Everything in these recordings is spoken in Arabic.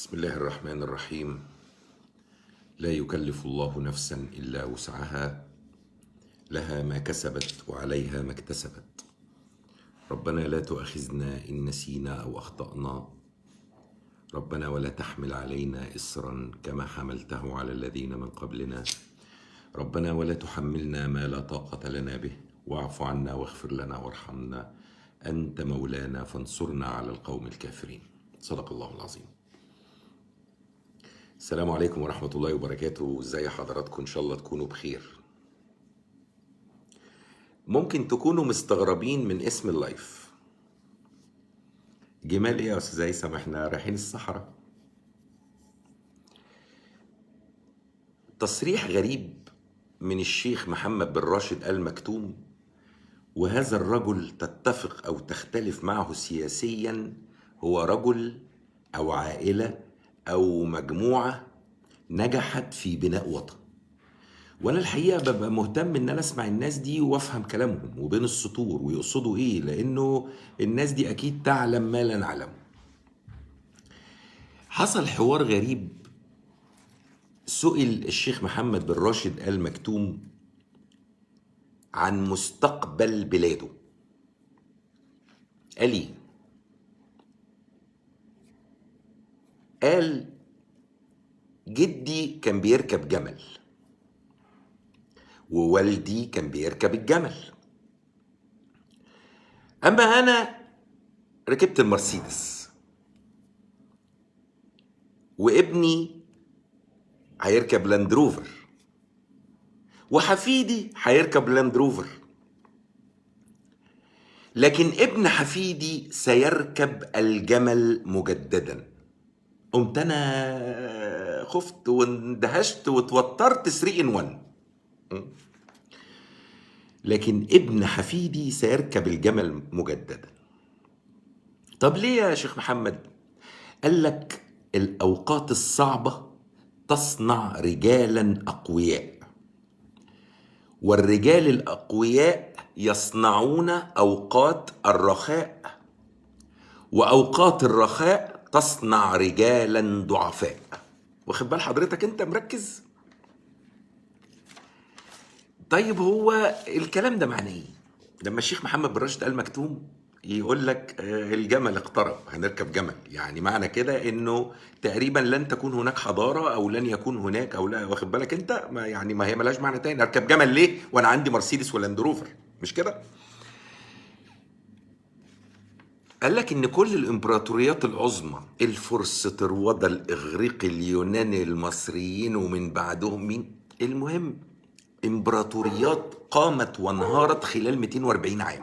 بسم الله الرحمن الرحيم. لا يكلف الله نفسا إلا وسعها، لها ما كسبت وعليها ما اكتسبت. ربنا لا تؤاخذنا إن نسينا أو أخطأنا، ربنا ولا تحمل علينا إصرا كما حملته على الذين من قبلنا، ربنا ولا تحملنا ما لا طاقة لنا به، واعف عنا واغفر لنا وارحمنا، أنت مولانا فانصرنا على القوم الكافرين. صدق الله العظيم. السلام عليكم ورحمة الله وبركاته. ازاي حضراتكم؟ ان شاء الله تكونوا بخير. ممكن تكونوا مستغربين من اسم اللايف. جمال ايه يا استاذ هيثم؟ احنا رايحين الصحراء. تصريح غريب من الشيخ محمد بن راشد آل مكتوم، وهذا الرجل تتفق او تختلف معه سياسيا، هو رجل او عائلة او مجموعة نجحت في بناء وطن. وانا الحقيقه ببقى مهتم ان انا اسمع الناس دي وافهم كلامهم وبين السطور ويقصدوا ايه، لانه الناس دي اكيد تعلم ما لا نعلمه. حصل حوار غريب. سئل الشيخ محمد بن راشد آل مكتوم عن مستقبل بلاده. قال ايه؟ قال جدي كان بيركب جمل، ووالدي كان بيركب الجمل، اما انا ركبت المرسيدس، وابني هيركب لاند روفر، وحفيدي هيركب لاند روفر، لكن ابن حفيدي سيركب الجمل مجددا. قمت انا خفت واندهشت واتوترت 3 in 1. لكن ابن حفيدي سيركب الجمل مجددا. طب ليه يا شيخ محمد؟ قال لك الاوقات الصعبة تصنع رجالا اقوياء، والرجال الاقوياء يصنعون اوقات الرخاء، واوقات الرخاء تصنع رجالا ضعفاء. واخد بال حضرتك؟ انت مركز؟ طيب هو الكلام ده معناه ايه لما الشيخ محمد بن راشد آل مكتوم يقول لك الجمل اقترب هنركب جمل؟ يعني معنى كده انه تقريبا لن تكون هناك حضارة او لن يكون هناك او لا. واخد بالك انت؟ ما يعني ما هي ملهاش معنى تاني. اركب جمل ليه وانا عندي مرسيدس ولاند روفر؟ مش كده؟ قال لك ان كل الامبراطوريات العظمى، الفرس، طروادة، الاغريق، اليونان، المصريين، ومن بعدهم مين، المهم امبراطوريات قامت وانهارت خلال 240 عام.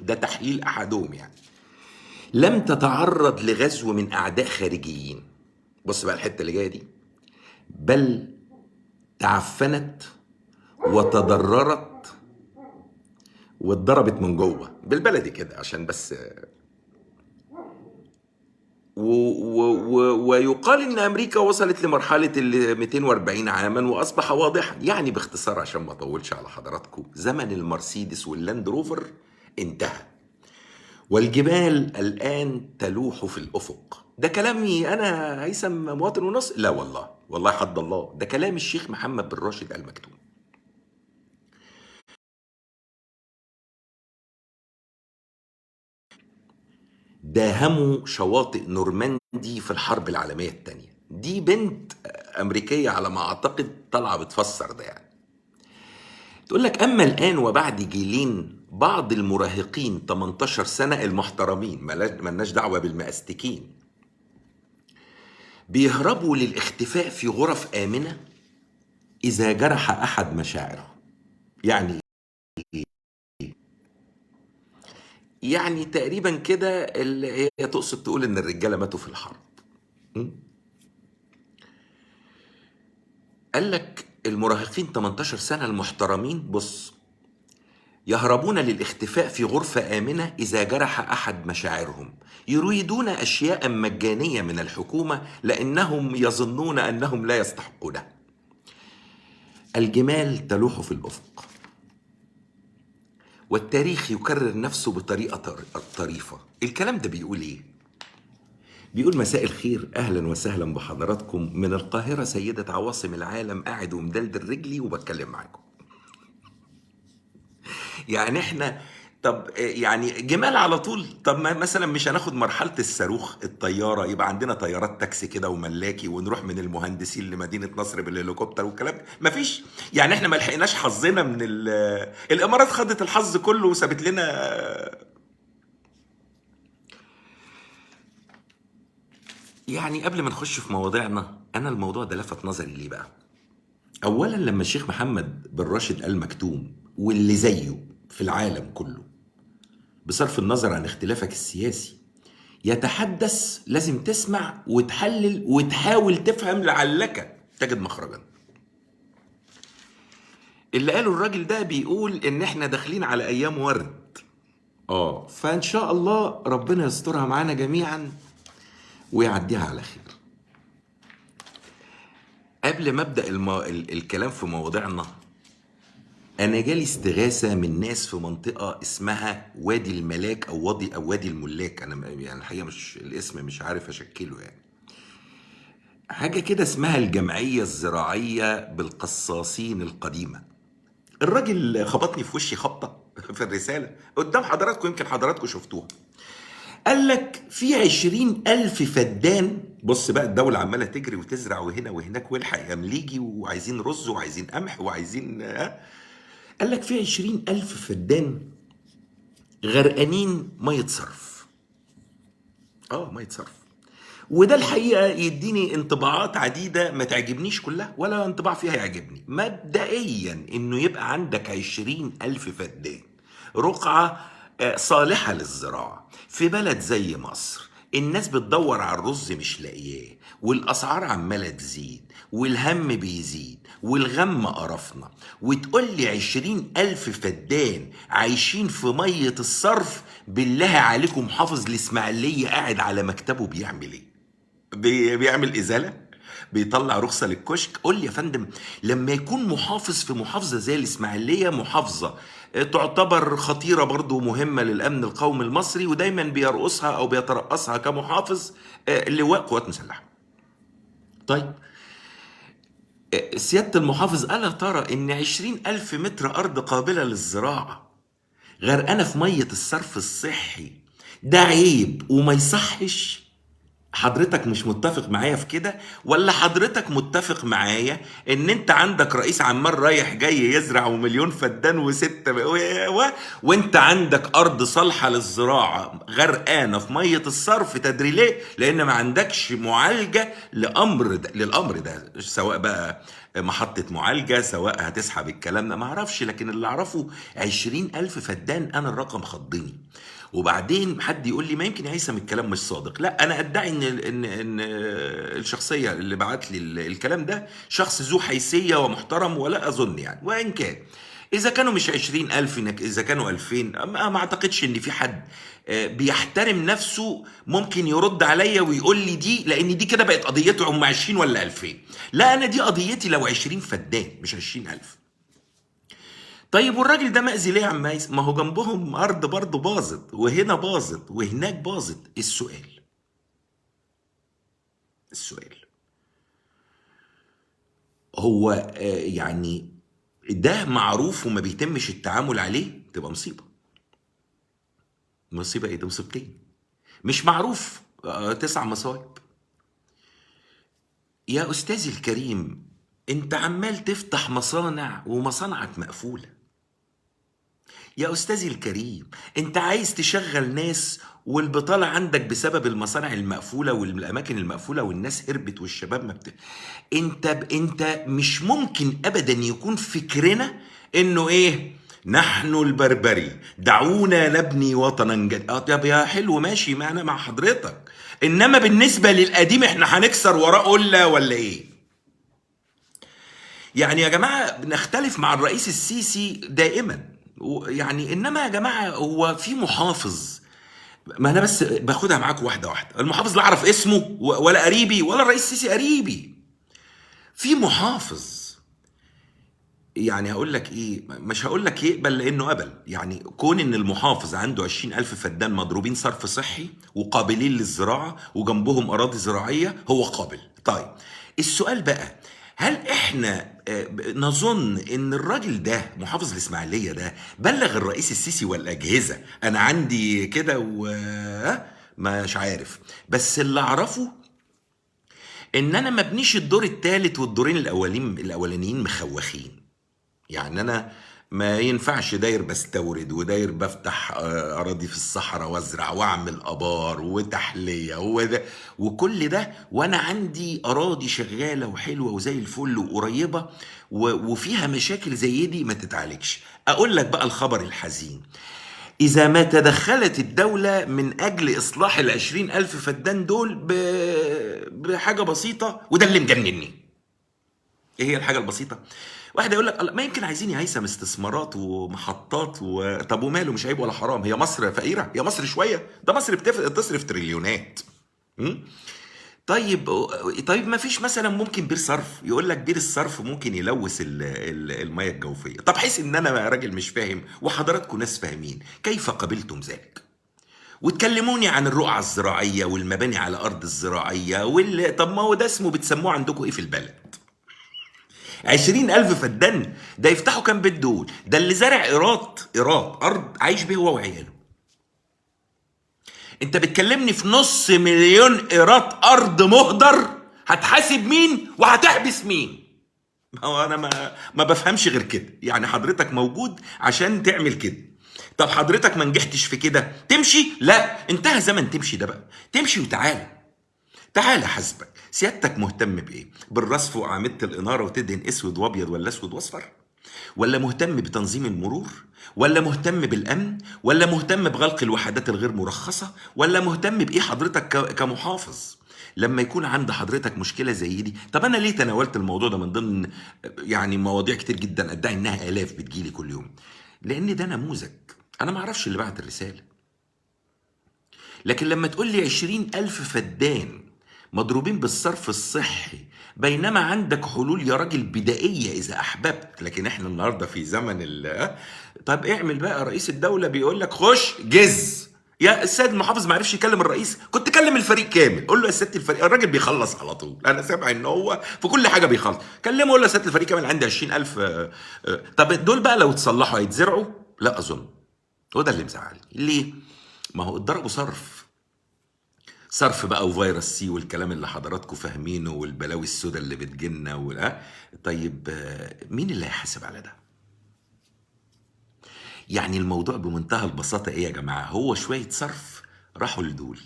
ده تحليل احدهم يعني. لم تتعرض لغزو من اعداء خارجيين. بص بقى الحته اللي جايه دي. بل تعفنت وتضررت واتضربت من جوه، بالبلدي كده عشان بس. ويقال ان امريكا وصلت لمرحله ال 240 عاما واصبح واضحا. يعني باختصار عشان ما اطولش على حضراتكم، زمن المرسيدس واللاند روفر انتهى، والجبال الان تلوح في الافق. ده كلامي انا هيثم مواطن ونص؟ لا والله، والله حد الله، ده كلام الشيخ محمد بن راشد آل مكتوم. داهموا شواطئ نورماندي في الحرب العالميه الثانيه. دي بنت امريكيه على ما اعتقد طالعه بتفسر ده يعني. تقول لك أما الآن وبعد جيلين، بعض المراهقين 18 سنة المحترمين، ملناش دعوة بالمأستكين، بيهربوا للاختفاء في غرف آمنة إذا جرح أحد مشاعره. يعني يعني تقريبا كده اللي هي تقصد تقول إن الرجالة ماتوا في الحرب. م? قال لك المراهقين 18 سنة المحترمين، بص، يهربون للاختفاء في غرفة آمنة إذا جرح أحد مشاعرهم، يريدون أشياء مجانية من الحكومة لأنهم يظنون أنهم لا يستحقونها. الجمال تلوح في الأفق، والتاريخ يكرر نفسه بطريقة طريفة. الكلام ده بيقول إيه؟ بيقول: مساء الخير، اهلا وسهلا بحضراتكم من القاهره سيده عواصم العالم، قاعد ومدلدل رجلي وبتكلم معاكم. يعني احنا، طب يعني جمال على طول. طب ما مثلا مش هناخد مرحله الصاروخ الطياره، يبقى عندنا طيارات تاكسي كده وملاكي، ونروح من المهندسين لمدينه نصر بالهليكوبتر والكلام ده؟ مفيش. يعني احنا ما لحقناش حظنا من الامارات خدت الحظ كله وسابت لنا. يعني قبل ما نخش في مواضيعنا، انا الموضوع ده لفت نظري ليه بقى؟ اولا لما الشيخ محمد بن راشد ال مكتوم واللي زيه في العالم كله، بصرف النظر عن اختلافك السياسي، يتحدث، لازم تسمع وتحلل وتحاول تفهم لعلك تجد مخرجا. اللي قاله الراجل ده بيقول ان احنا داخلين على ايام ورد. فان شاء الله ربنا يسترها معانا جميعا ويعديها على خير. قبل ما ابدا الكلام في مواضيعنا، انا جالي استغاثه من ناس في منطقه اسمها وادي الملاك او وادي الملاك. انا يعني الحقيقه مش الاسم مش عارف اشكله يعني. حاجه كده اسمها الجمعيه الزراعيه بالقصاصين القديمه. الراجل خبطني في وشي خبطه في الرساله قدام حضراتكم، يمكن حضراتكم شفتوها. قال لك في 20,000 فدان. بص بقى، الدولة عمالة تجري وتزرع وهنا وهناك، والحق يا مليجي، وعايزين رز وعايزين قمح وعايزين قال لك في 20,000 فدان غرقانين مية صرف. مية صرف. وده الحقيقة يديني انطباعات عديدة ما تعجبنيش كلها، ولا انطباع فيها يعجبني. مبدئيا انه يبقى عندك 20,000 فدان رقعة صالحة للزراعة في بلد زي مصر، الناس بتدور على الرز مش لاقياه، والأسعار عمالة تزيد، والهم بيزيد، والغم قرفنا، وتقول لي 20,000 فدان عايشين في مية الصرف؟ بالله عليكم، محافظ الإسماعيلية قاعد على مكتبه بيعمل ايه؟ بيعمل ازاله، بيطلع رخصه للكشك. قول لي يا فندم، لما يكون محافظ في محافظه زي الاسماعيليه، محافظه تعتبر خطيره برضو، مهمه للامن القومي المصري، ودايما بيرقصها او بيترأسها كمحافظ لواء قوات مسلحه. طيب سياده المحافظ، الا ترى ان 20,000 متر ارض قابله للزراعه غرقانه في ميه الصرف الصحي؟ ده عيب وما يصحش. حضرتك مش متفق معايا في كده؟ ولا حضرتك متفق معايا ان انت عندك رئيس عمال رايح جاي يزرع ومليون فدان وانت عندك ارض صالحة للزراعة غرقانة في مية الصرف؟ تدري ليه؟ لان ما عندكش معالجة للامر ده، سواء بقى محطة معالجة، سواء هتسحب الكلام ده، ما اعرفش. لكن اللي اعرفه 20,000 فدان، انا الرقم خضني. وبعدين حد يقول لي ما يمكن يا هيثم الكلام مش صادق. لا، انا ادعي ان الشخصيه اللي بعت لي الكلام ده شخص ذو حيثيه ومحترم، ولا اظن يعني، وان كان اذا كانوا مش 20,000، اذا كانوا 2000، ما اعتقدش ان في حد بيحترم نفسه ممكن يرد عليا ويقول لي دي، لان دي كده بقت قضيته هم 20 ولا 2000. لا، انا دي قضيتي لو 20 فدان مش 20,000. طيب والراجل ده مأذي ليه يا عم هيثم؟ ما هو جنبهم أرض برضه باظت، وهنا باظت، وهناك باظت. السؤال هو يعني ده معروف وما بيتمش التعامل عليه، تبقى مصيبة. مصيبة ايه؟ ده مصيبتين. مش معروف 9 مصايب. يا أستاذي الكريم، انت عمال تفتح مصانع ومصانعك مقفولة. يا أستاذي الكريم، أنت عايز تشغل ناس والبطالة عندك بسبب المصانع المقفولة والأماكن المقفولة، والناس هربت والشباب ما أنت مش ممكن أبدا يكون فكرنا إنه إيه؟ نحن البربري دعونا نبني وطنا جديدا. طب يا حلو، ماشي، ما أنا مع حضرتك. إنما بالنسبة للقديم إحنا هنكسر وراه قلة ولا إيه؟ يعني يا جماعة بنختلف مع الرئيس السيسي دائما، يعني انما يا جماعة هو في محافظ، ما انا بس باخدها معاكم واحدة واحدة. المحافظ لا اعرف اسمه ولا قريبي، ولا الرئيس السيسي قريبي. في محافظ يعني هقول لك ايه، مش هقول لك يقبل لانه قبل، يعني كون ان المحافظ عنده 20,000 فدان مضروبين صرف صحي وقابلين للزراعه وجنبهم اراضي زراعيه، هو قابل. طيب السؤال بقى، هل احنا نظن ان الراجل ده محافظ الاسماعيليه ده بلغ الرئيس السيسي والاجهزه انا عندي كده مش عارف، بس اللي اعرفه ان انا ما بنيش الدور الثالث والدورين الاولانيين مخوخين. يعني انا ما ينفعش داير بستورد وداير بفتح اراضي في الصحراء وازرع واعمل ابار وتحليه وده وكل ده، وانا عندي اراضي شغاله وحلوه وزي الفل وقريبه وفيها مشاكل زي دي ما تتعالجش. اقول لك بقى الخبر الحزين، إذا ما تدخلت الدولة من أجل إصلاح ال20,000 فدان دول بحاجة بسيطة، وده اللي مجنني. ايه هي الحاجه البسيطه؟ واحد يقول لك الله، ما يمكن عايزين يا هيثم استثمارات ومحطات طب وماله، مش عيب ولا حرام؟ هي مصر فقيره؟ هي مصر شويه؟ ده مصر بتصرف تريليونات. م? طيب، طيب ما فيش مثلا ممكن بير صرف؟ يقول لك بير الصرف ممكن يلوث الميه الجوفيه. طب حيث ان انا راجل مش فاهم وحضراتكم ناس فاهمين، كيف قبلتم ذلك؟ وتكلموني عن الرقعة الزراعية والمباني على أرض الزراعية طب ما هو ده اسمه، بتسموه عندكم إيه في البلد؟ 20,000 فدان، ده يفتحوا كام بيت دول؟ ده اللي زارع إيراد أرض عايش بيه هو وعياله. أنت بتكلمني في نص مليون إيراد أرض مهدر، هتحاسب مين وهتحبس مين؟ ما هو أنا ما بفهمش غير كده. يعني حضرتك موجود عشان تعمل كده، طب حضرتك ما نجحتش في كده تمشي؟ لا، انتهى زمن تمشي ده بقى، تمشي وتعالى. تعالى حسبك، سيادتك مهتم بايه؟ بالرصف واعمده الاناره وتدهن اسود وابيض ولا اسود واصفر؟ ولا مهتم بتنظيم المرور؟ ولا مهتم بالامن؟ ولا مهتم بغلق الوحدات الغير مرخصه؟ ولا مهتم بايه حضرتك كمحافظ؟ لما يكون عند حضرتك مشكله زي دي، طب انا ليه تناولت الموضوع ده من ضمن يعني مواضيع كتير جدا ادعي انها الاف بتجيلي كل يوم؟ لان ده نموذج. انا ما اعرفش اللي بعت الرساله، لكن لما تقول لي 20,000 فدان مضروبين بالصرف الصحي، بينما عندك حلول يا راجل بدائية إذا أحببت، لكن إحنا النهاردة في زمن طب اعمل بقى. رئيس الدولة بيقول لك خش جز. يا السيد المحافظ ما عرفش يكلم الرئيس، كنت كلم الفريق كامل، قول له يا سياده الفريق، الراجل بيخلص على طول، انا سامع ان هو في كل حاجه بيخلص. كلمه قول له يا سياده الفريق كامل عندي 20,000 طب دول بقى لو اتصلحوا هيتزرعوا؟ لا اظن. هو ده اللي مزعلني. ليه؟ ما هو اتضربوا صرف بقى وفيروس سي والكلام اللي حضراتكم فاهمينه والبلاوي السوداء اللي بتجيلنا طيب مين اللي هيحاسب على ده؟ يعني الموضوع بمنتهى البساطة ايه يا جماعة؟ هو شوية صرف راحوا لدول.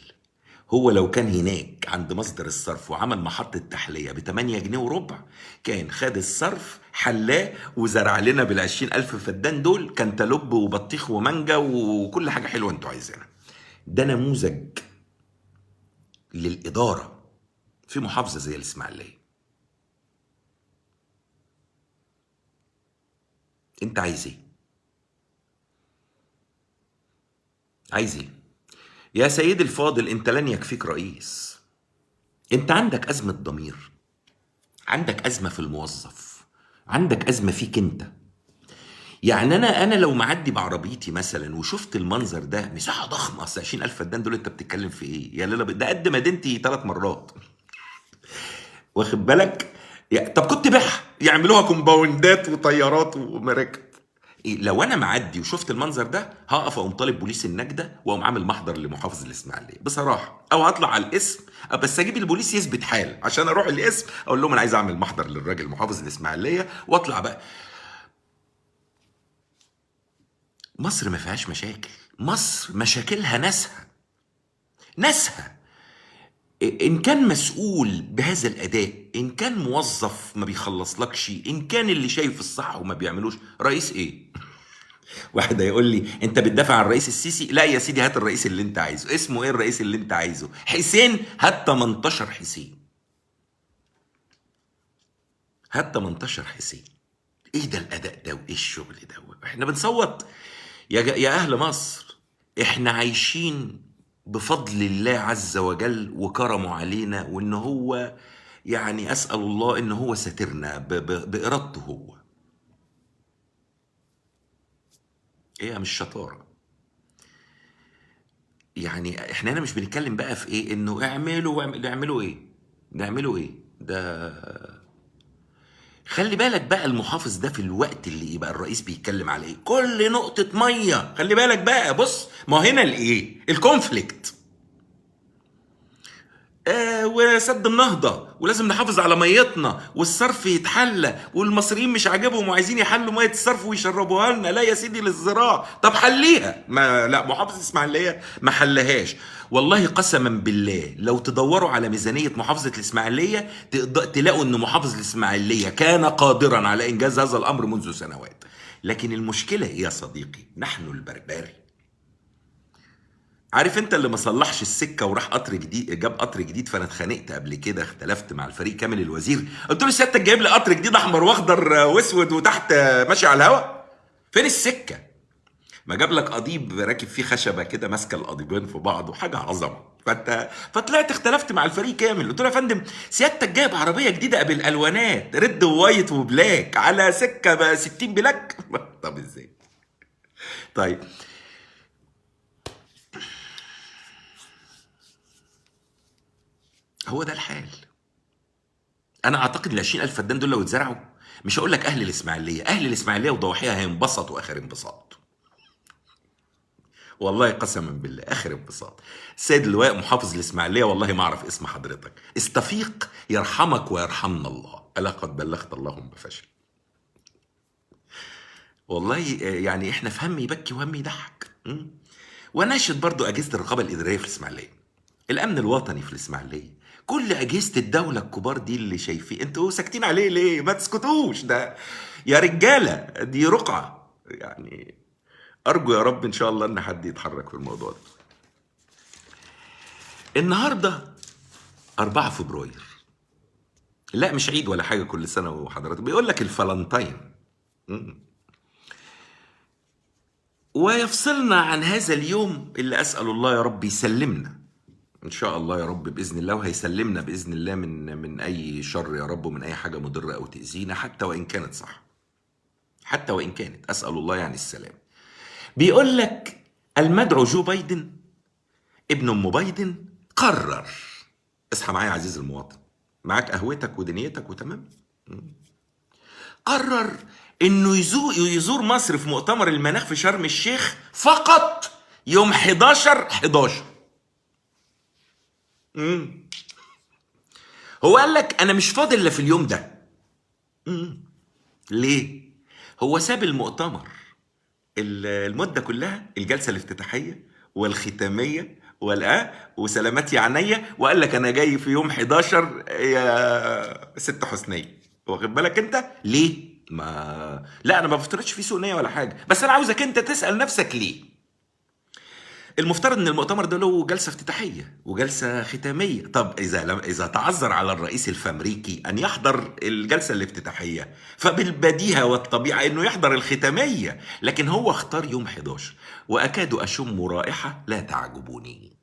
هو لو كان هناك عند مصدر الصرف وعمل محطة تحلية ب8 جنيه وربع، كان خد الصرف حلاه وزرع لنا بال20,000 فدان دول كانتالوب وبطيخ ومانجا وكل حاجة حلوة انتوا عايزينها. ده نموذج للإدارة في محافظة زي الإسماعيلية. انت عايز ايه؟ عايز ايه؟ يا سيدي الفاضل، انت لن يكفيك رئيس. انت عندك أزمة ضمير، عندك أزمة في الموظف، عندك أزمة فيك انت. يعني انا لو معدي بعربيتي مثلا وشفت المنظر ده، مساحة ضخمة، اصل 20,000 فدان دول انت بتتكلم في ايه؟ يا لالا، ده قد مدينتي 3 مرات. واخد بالك؟ طب كنت بيعها يعملوها كومباوندات وطيارات ومراكب. لو انا معدي وشفت المنظر ده، هقف اقوم طالب بوليس النجده واقوم عامل محضر لمحافظ الاسماعيليه بصراحه، او هطلع على الاسم بس اجيب البوليس يثبت حال عشان اروح الاسم اقول لهم انا عايز اعمل محضر للراجل محافظ الاسماعيليه واطلع بقى. مصر ما فيهاش مشاكل، مصر مشاكلها ناسها. ان كان مسؤول بهذا الاداء، ان كان موظف ما بيخلصلكش، ان كان اللي شايف الصح وما بيعملوش، رئيس ايه؟ واحد هيقول لي انت بتدافع عن الرئيس السيسي؟ لا يا سيدي، هات الرئيس اللي انت عايزه. اسمه ايه الرئيس اللي انت عايزه؟ حسين؟ هات 18 حسين، هات 18 حسين. ايه ده الاداء ده وايه الشغل ده؟ احنا بنصوت يا اهل مصر. احنا عايشين بفضل الله عز وجل وكرمه علينا، وان هو يعني اسال الله ان هو ساترنا بارادته هو. هي مش شطاره. يعني احنا هنا مش بنتكلم بقى في ايه انه اعملوا ايه، نعملوا ايه ده. خلي بالك بقى المحافظ ده في الوقت اللي يبقى الرئيس بيتكلم على ايه، كل نقطة مية، خلي بالك بقى، بص ما هو هنا الايه الكونفليكت. وسد النهضة ولازم نحافظ على ميتنا والصرف يتحلى، والمصريين مش عاجبهم وعايزين يحلوا مية الصرف ويشربوها لنا. لا يا سيدي للزراعة، طب حليها. ما لا، محافظ اسماعيلية ما حلهاش. والله قسما بالله لو تدوروا على ميزانية محافظة الإسماعيلية تلاقوا إن محافظ الإسماعيلية كان قادرا على إنجاز هذا الأمر منذ سنوات. لكن المشكلة إيه يا صديقي؟ نحن البربري. عارف انت اللي ما صلحش السكه وراح قطر جديد، جاب قطر جديد، فانا اتخانقت قبل كده، اختلفت مع الفريق كامل الوزير، قلت له سيادتك جايب لي قطر جديد احمر واخضر واسود وتحت ماشي على الهواء، فين السكه؟ ما جاب لك قضيب راكب فيه خشبه كده ماسكه القضيبين في بعض وحاجه عظمه. فطلعت اختلفت مع الفريق كامل، قلت له يا فندم سيادتك جايب عربيه جديده بالالوانات ريد ووايت وبلاك على سكه ب 60 بلاك طب ازاي؟ طيب هو ده الحال. انا اعتقد ال 20,000 فدان دول لو اتزرعوا، مش هقول لك اهل الاسماعيليه، اهل الاسماعيليه وضواحيها هينبسطوا اخر انبساط. والله قسما بالله اخر انبساط. السيد اللواء محافظ الاسماعيليه، والله ما اعرف اسم حضرتك، استفيق يرحمك ويرحمنا الله، الا قد بلغت اللهم فشل. والله يعني احنا في هم يبكي وهم يضحك. وناشد برضو اجهزه الرقابه الاداريه في الاسماعيليه، الامن الوطني في الاسماعيليه، كل اجهزه الدوله الكبار دي اللي شايفين، انتوا ساكتين عليه ليه؟ ما تسكتوش ده يا رجاله، دي رقعه يعني. ارجو يا رب ان شاء الله ان حد يتحرك في الموضوع ده. النهارده 4 فبراير، لا مش عيد ولا حاجه، كل سنه وحضرتك بيقول لك الفالنتين. ويفصلنا عن هذا اليوم اللي اسال الله يا رب يسلمنا ان شاء الله يا رب باذن الله، وهيسلمنا باذن الله من اي شر يا رب، ومن اي حاجه مضره او تاذينا، حتى وان كانت صح، حتى وان كانت، اسال الله يعني السلام. بيقول لك المدعو جو بايدن ابن ام بايدن قرر، اصحى معايا يا عزيزي المواطن، معاك قهوتك ودنيتك وتمام، قرر انه يزور مصر في مؤتمر المناخ في شرم الشيخ فقط يوم 11/11. هو قال لك انا مش فاضل الا في اليوم ده. ليه؟ هو ساب المؤتمر المده كلها، الجلسه الافتتاحيه والختاميه وسلامات يا عينيا، وقال لك انا جاي في يوم 11 يا ست حسنيه، واخد بالك انت ليه؟ ما لا انا ما بفترضش فيه سوء نيه ولا حاجه، بس انا عاوزك انت تسال نفسك ليه. المفترض ان المؤتمر ده له جلسه افتتاحيه وجلسه ختاميه، طب اذا تعذر على الرئيس الفامريكي ان يحضر الجلسه الافتتاحيه، فبالبديهه والطبيعه انه يحضر الختاميه، لكن هو اختار يوم 11، واكاد اشم رائحه لا تعجبني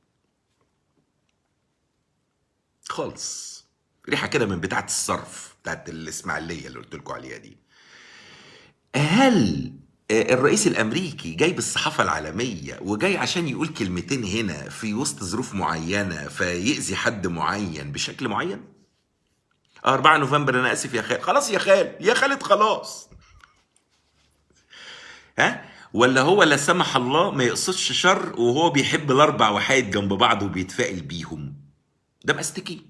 خالص، ريحه كده من بتاعه الصرف بتاعه الاسماعيليه اللي قلت لكم عليها دي. هل الرئيس الامريكي جاي بالصحافه العالميه وجاي عشان يقول كلمتين هنا في وسط ظروف معينه فيأذي حد معين بشكل معين؟ 4 نوفمبر انا اسف يا خال، خلاص يا خال يا خالد خلاص، ها؟ ولا هو لا سمح الله ما يقصدش شر وهو بيحب الاربع وحايد جنب بعض وبيتفائل بيهم؟ ده مستكي.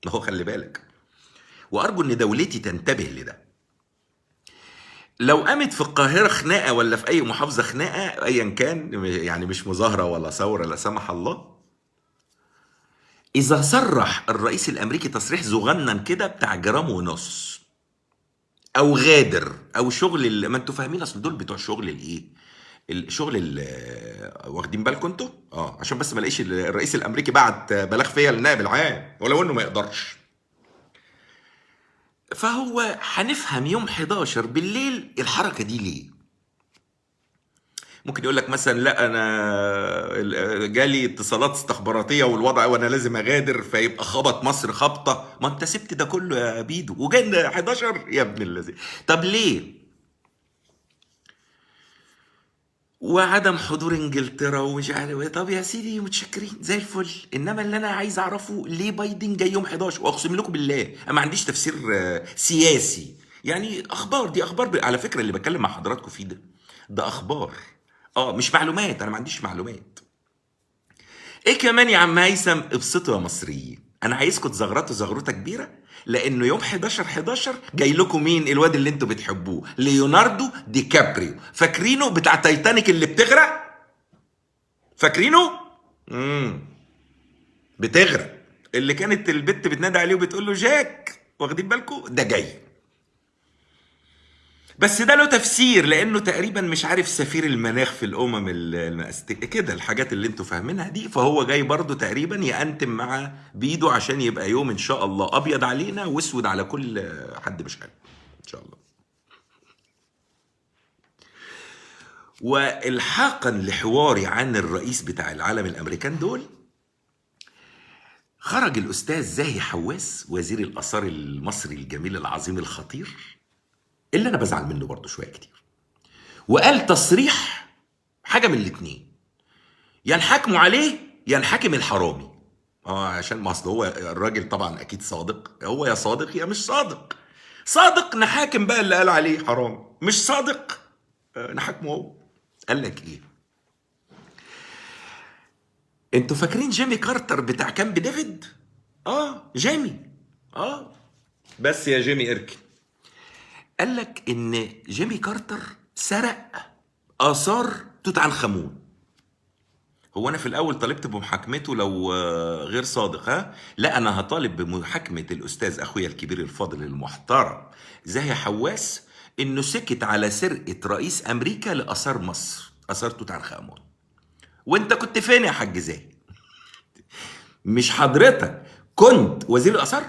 ما هو خلي بالك، وارجو ان دولتي تنتبه لده. لو قامت في القاهرة خناقة ولا في أي محافظة خناقة أيا كان، يعني مش مظاهرة ولا ثورة لا سمح الله، إذا صرح الرئيس الأمريكي تصريح صغنن كده بتاع جرام ونص، أو غادر، أو شغل ما أنتوا فاهمين، أصل دول بتوع شغل الإيه؟ الشغل واخدين بالكم أنتوا؟ عشان بس ما الاقيش الرئيس الأمريكي بعت بلاغ فيا للنائب العام ولو إنه ما يقدرش. فهو هنفهم يوم 11 بالليل الحركة دي ليه. ممكن يقول لك مثلا لا انا جالي اتصالات استخباراتيه والوضع وانا لازم اغادر، فيبقى خبط مصر خبطه. ما انت سبت ده كله يا بيدو وجاي 11 يا ابن الذين. طب ليه؟ وعدم حضور انجلترا ومش عارف ايه. طب يا سيدي متشكرين زي الفل، انما اللي انا عايز اعرفه ليه بايدن جاي يوم 11؟ واقسم لكم بالله انا ما عنديش تفسير سياسي، يعني اخبار، دي اخبار على فكره اللي بتكلم مع حضراتكم فيه ده اخبار، مش معلومات، انا ما عنديش معلومات. ايه كمان يا عم هيثم؟ ابسطوا يا مصريين، انا عايزكم تزغرطوا زغروطه كبيره، لانه يوم 11 جاي لكم مين؟ الواد اللي انتوا بتحبوه، ليوناردو دي كابريو. فاكرينه بتاع تايتانيك اللي بتغرق؟ فاكرينه؟ امم بتغرق، اللي كانت البت بتنادي عليه وبتقول له جاك، واخدين بالكم؟ ده جاي. بس ده له تفسير، لانه تقريبا مش عارف سفير المناخ في الامم المأستية كده، الحاجات اللي انتوا فاهمينها دي. فهو جاي برضو تقريبا يأنتم مع بيدو، عشان يبقى يوم ان شاء الله ابيض علينا واسود على كل حد مش حلو ان شاء الله. والحاقا لحواري عن الرئيس بتاع العالم الامريكان دول، خرج الاستاذ زاهي حواس وزير الاثار المصري الجميل العظيم الخطير، اللي انا بزعل منه برضو شويه كتير، وقال تصريح حاجه من الاتنين: يا نحاكموا عليه يا نحاكم الحرامي. عشان ما اصل هو الراجل طبعا اكيد صادق، هو يا صادق يا مش صادق. صادق نحاكم بقى اللي قال عليه حرامي، مش صادق نحاكمه هو. قال لك ايه؟ انتوا فاكرين جيمي كارتر بتاع كامب ديفيد؟ جيمي. بس يا جيمي اركن. قال لك ان جيمي كارتر سرق اثار توت عنخ امون. هو انا في الاول طالبت بمحاكمته لو غير صادق، لا انا هطالب بمحاكمه الاستاذ اخويا الكبير الفاضل المحترم زاهي حواس، انه سكت على سرقه رئيس امريكا لاثار مصر، اثار توت عنخ امون. وانت كنت فين يا حاج زاهي؟ مش حضرتك كنت وزير الاثار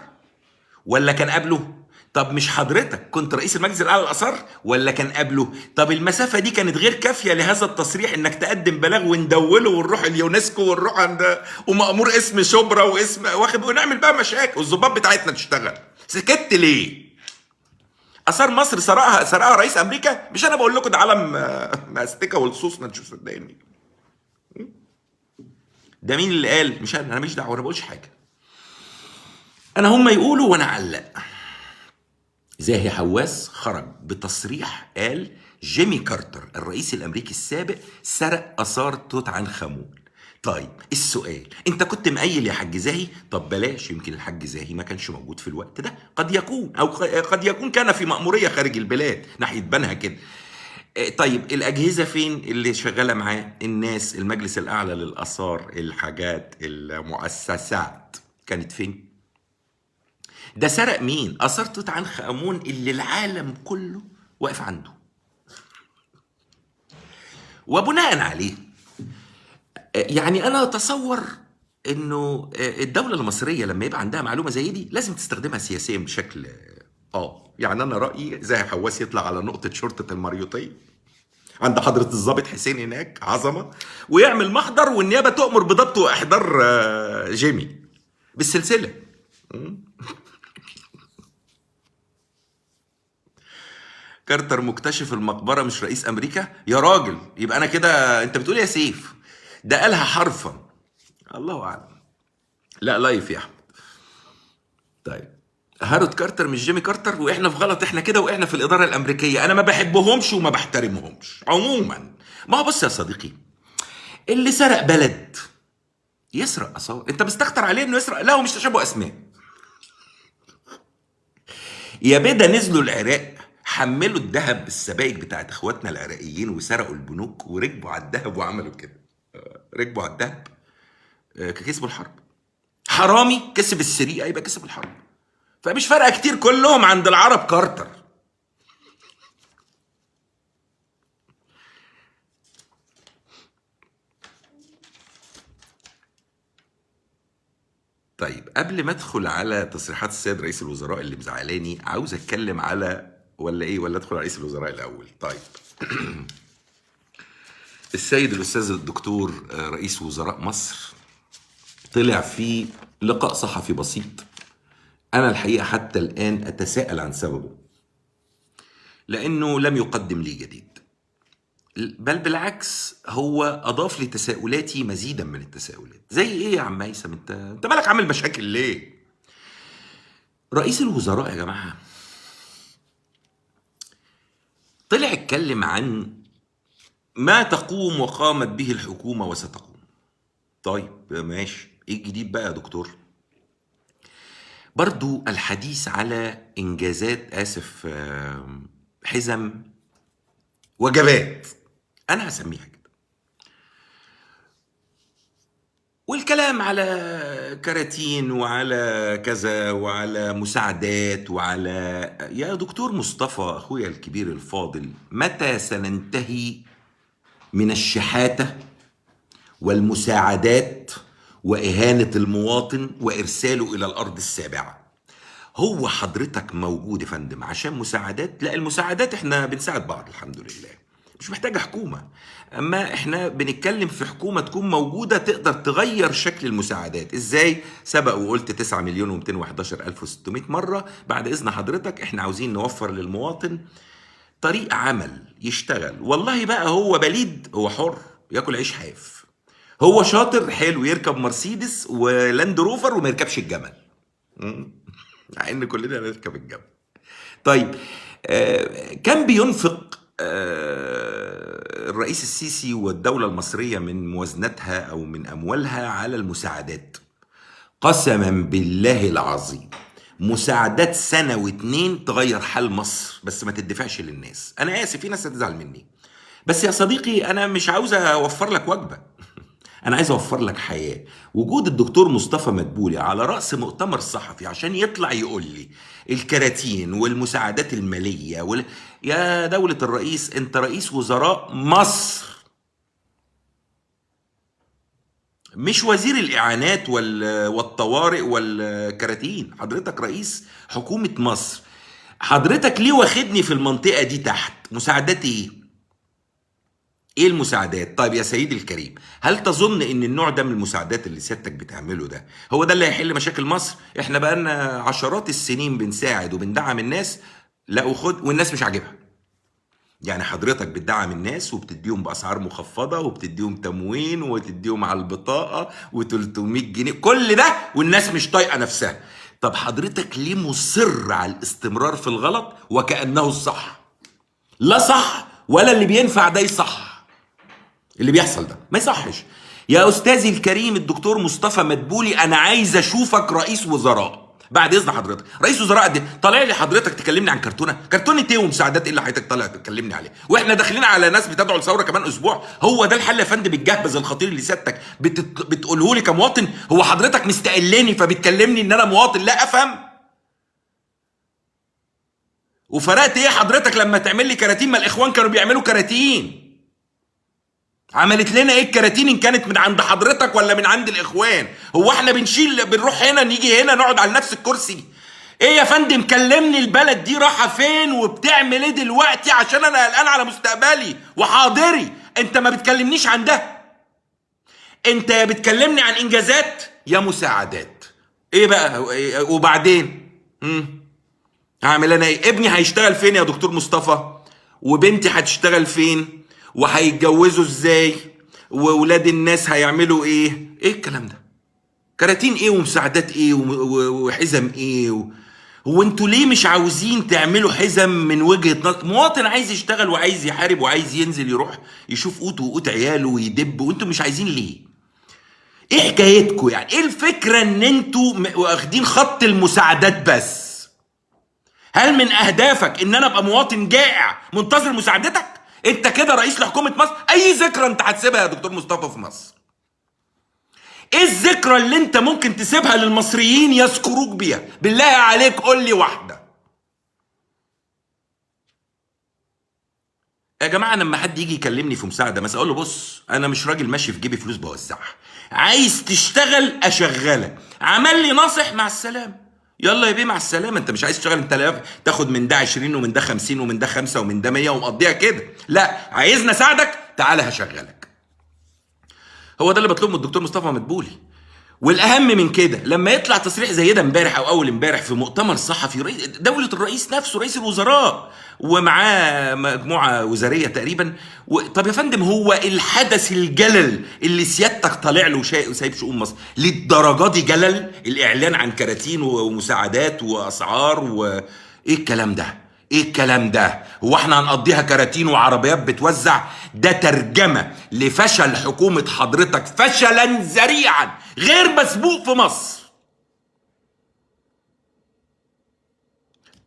ولا كان قبله؟ طب مش حضرتك كنت رئيس المجلس الاعلى للاثار ولا كان قبله؟ طب المسافه دي كانت غير كافيه لهذا التصريح انك تقدم بلاغ وندوله ونروح اليونسكو ونروح عند ومأمور اسم شبرا واسم واخد ونعمل بقى مشاكل والظباط بتاعتنا تشتغل؟ سكت ليه؟ اثار مصر سرقها رئيس امريكا؟ مش انا بقول لكم ده علم ماستيكا والصوص، ما تشوفوا صدقني. ده مين اللي قال؟ مش انا ماليش دعوه، انا ما بقولش حاجه، انا هم يقولوا وانا اعلق. زاهي حواس خرج بتصريح قال جيمي كارتر الرئيس الامريكي السابق سرق اثار توت عنخ امون. طيب السؤال، انت كنت مقيل يا حاج زاهي؟ طب بلاش، يمكن الحاج زاهي ما كانش موجود في الوقت ده، قد يكون، او قد يكون كان في مأمورية خارج البلاد ناحية بنها كده. طيب الاجهزه فين اللي شغاله معاه؟ الناس، المجلس الاعلى للاثار، الحاجات، المؤسسات كانت فين؟ ده سرق مين؟ اثار توت عنخ امون اللي العالم كله واقف عنده. وبناء عليه يعني انا اتصور انه الدوله المصريه لما يبقى عندها معلومه زي دي لازم تستخدمها سياسيا بشكل يعني انا رايي زي حواس يطلع على نقطه شرطه المريوطيه عند حضره الضابط حسين هناك عظمه، ويعمل محضر والنيابه تؤمر بضبط واحضار جيمي بالسلسله. كارتر مكتشف المقبره مش رئيس امريكا يا راجل؟ يبقى انا كده انت بتقول يا سيف؟ ده قالها حرفا، الله اعلم. لا لايف يا احمد. طيب هارود كارتر مش جيمي كارتر، واحنا في غلط احنا كده، واحنا في الاداره الامريكيه انا ما بحبهمش وما بحترمهمش عموما. ما هو بص يا صديقي، اللي سرق بلد يسرق اثار، انت مستكتر عليه انه يسرق؟ لا هو مش تشابه اسماء يا بيدا. نزلوا العراق حملوا الذهب السبائك بتاعت اخواتنا العراقيين وسرقوا البنوك وركبوا على الذهب وعملوا كده، ركبوا على الذهب، كسبوا الحرب. حرامي كسب السرقه يبقى كسب الحرب، فمش فارقه كتير، كلهم عند العرب كارتر. طيب قبل ما ادخل على تصريحات السيد رئيس الوزراء اللي مزعلاني، عاوز اتكلم على ولا ادخل على رئيس الوزراء الاول؟ طيب السيد الاستاذ الدكتور رئيس وزراء مصر طلع في لقاء صحفي بسيط، انا الحقيقه حتى الان اتساءل عن سببه، لانه لم يقدم لي جديد. بل بالعكس هو اضاف لتساؤلاتي مزيدا من التساؤلات. زي ايه يا عم هيثم؟ انت مالك عامل مشاكل ليه؟ رئيس الوزراء يا جماعه طلع اتكلم عن ما تقوم وقامت به الحكومه وستقوم. طيب ماشي، ايه الجديد بقى يا دكتور؟ برضو الحديث على انجازات، اسف، حزم وجبات، انا هسميها كده، والكلام على كراتين وعلى كذا وعلى مساعدات وعلى. يا دكتور مصطفى اخويا الكبير الفاضل، متى سننتهي من الشحاتة والمساعدات وإهانة المواطن وإرساله إلى الأرض السابعة؟ هو حضرتك موجود يا فندم عشان مساعدات؟ لا، المساعدات احنا بنساعد بعض الحمد لله، مش محتاجة حكومة. اما احنا بنتكلم في حكومة تكون موجودة تقدر تغير شكل المساعدات. ازاي؟ سبق وقلت 9 مليون و211 الف و600 مرة. بعد اذن حضرتك احنا عاوزين نوفر للمواطن طريق عمل يشتغل. والله بقى هو بليد، هو حر ياكل عيش حاف. هو شاطر حلو يركب مرسيدس ولاند روفر وما يركبش الجمل، مع ان كلنا نركب الجمل. طيب كان بينفق الرئيس السيسي والدولة المصرية من موازنتها أو من أموالها على المساعدات؟ قسما بالله العظيم مساعدات سنة واتنين تغير حال مصر، بس ما تدفعش للناس. أنا آسف، في ناس هتزعل مني، بس يا صديقي أنا مش عاوز أوفر لك وجبة، أنا عايز أوفر لك حياة. وجود الدكتور مصطفى مدبولي على رأس مؤتمر صحفي عشان يطلع يقول لي الكراتين والمساعدات المالية يا دولة الرئيس، أنت رئيس وزراء مصر، مش وزير الإعانات والطوارئ والكراتين. حضرتك رئيس حكومة مصر. حضرتك ليه واخدني في المنطقة دي تحت؟ مساعدات ايه؟ ايه المساعدات؟ طيب يا سيدي الكريم، هل تظن ان النوع ده من المساعدات اللي سيادتك بتعمله ده هو ده اللي هيحل مشاكل مصر؟ احنا بقالنا عشرات السنين بنساعد وبندعم الناس، لا وخد، والناس مش عاجبها. يعني حضرتك بتدعم الناس وبتديهم بأسعار مخفضة وبتديهم تموين وتديهم على البطاقة و300 جنيه كل ده والناس مش طايقة نفسها. طب حضرتك ليه مصر على الاستمرار في الغلط وكأنه الصح؟ لا صح ولا اللي بينفع ده يصح. اللي بيحصل ده ما يصحش. يا أستاذي الكريم الدكتور مصطفى مدبولي، أنا عايز أشوفك رئيس وزراء بعد إذن حضرتك. رئيس وزراء قد إيه؟ طالع لي حضرتك تكلمني عن كرتونة إيه ومساعدات إيه اللي حضرتك طالع تكلمني عليه؟ وإحنا داخلين على ناس بتدعو لثورة كمان أسبوع. هو ده الحل يا فندم الجهبذ الخطير اللي سيادتك بتقوله لي كمواطن؟ هو حضرتك مستقلني فبتكلمني إن أنا مواطن لا أفهم؟ وفرقت إيه حضرتك لما تعمل لي كراتين؟ ما الإخوان كانوا بيعملوا كراتين. عملت لنا ايه الكراتين ان كانت من عند حضرتك ولا من عند الاخوان؟ هو احنا بنروح هنا نيجي هنا نقعد على نفس الكرسي؟ ايه يا فندم كلمني، البلد دي رايحه فين وبتعمل ايه دلوقتي عشان انا قلقان على مستقبلي وحاضري. انت ما بتكلمنيش عن ده، انت يا بتكلمني عن انجازات يا مساعدات. ايه بقى وبعدين؟ هعمل انا ايه؟ ابني هيشتغل فين يا دكتور مصطفى؟ وبنتي هتشتغل فين؟ وهيتجوزوا ازاي؟ وولاد الناس هيعملوا ايه؟ ايه الكلام ده؟ كراتين ايه ومساعدات ايه وحزم ايه هو انتوا ليه مش عاوزين تعملوا حزم من وجهة نظر مواطن عايز يشتغل وعايز يحارب وعايز ينزل يروح يشوف قوته وقوت عياله ويدب، وانتوا مش عايزين ليه؟ ايه حكايتكم يعني؟ ايه الفكرة ان انتوا واخدين خط المساعدات بس؟ هل من اهدافك ان انا ابقى مواطن جائع منتظر مساعدتك؟ انت كده رئيس لحكومة مصر، اي ذكرى انت هتسيبها يا دكتور مصطفى في مصر؟ ايه الذكرى اللي انت ممكن تسيبها للمصريين يذكروك بيها؟ بالله عليك قول لي واحدة. يا جماعة لما حد يجي يكلمني في مساعدة مثلا اقول له بص انا مش راجل ماشي في جيبي فلوس بوزعها، عايز تشتغل اشغلك، عمل لي ناصح مع السلامة، يلا يا بيه مع السلامة. انت مش عايز تشتغل، انت تاخد من ده 20 ومن ده 50 ومن ده 5 ومن ده 100 ومقضيها كده. لا، عايزني اساعدك، تعالى هشغلك. هو ده اللي بطلبه من الدكتور مصطفى مدبولي. والاهم من كده لما يطلع تصريح زي ده امبارح او اول امبارح في مؤتمر صحفي، دوله الرئيس نفسه رئيس الوزراء ومعاه مجموعه وزاريه تقريبا، طب يا فندم، هو الحدث الجلل اللي سيادتك طالع له وسايب شؤون مصر للدرجه دي جلل؟ الاعلان عن كراتين ومساعدات واسعار وايه الكلام ده؟ ايه الكلام ده؟ هو احنا هنقضيها كراتين وعربيات بتوزع؟ ده ترجمة لفشل حكومة حضرتك فشلا ذريعا غير مسبوق في مصر.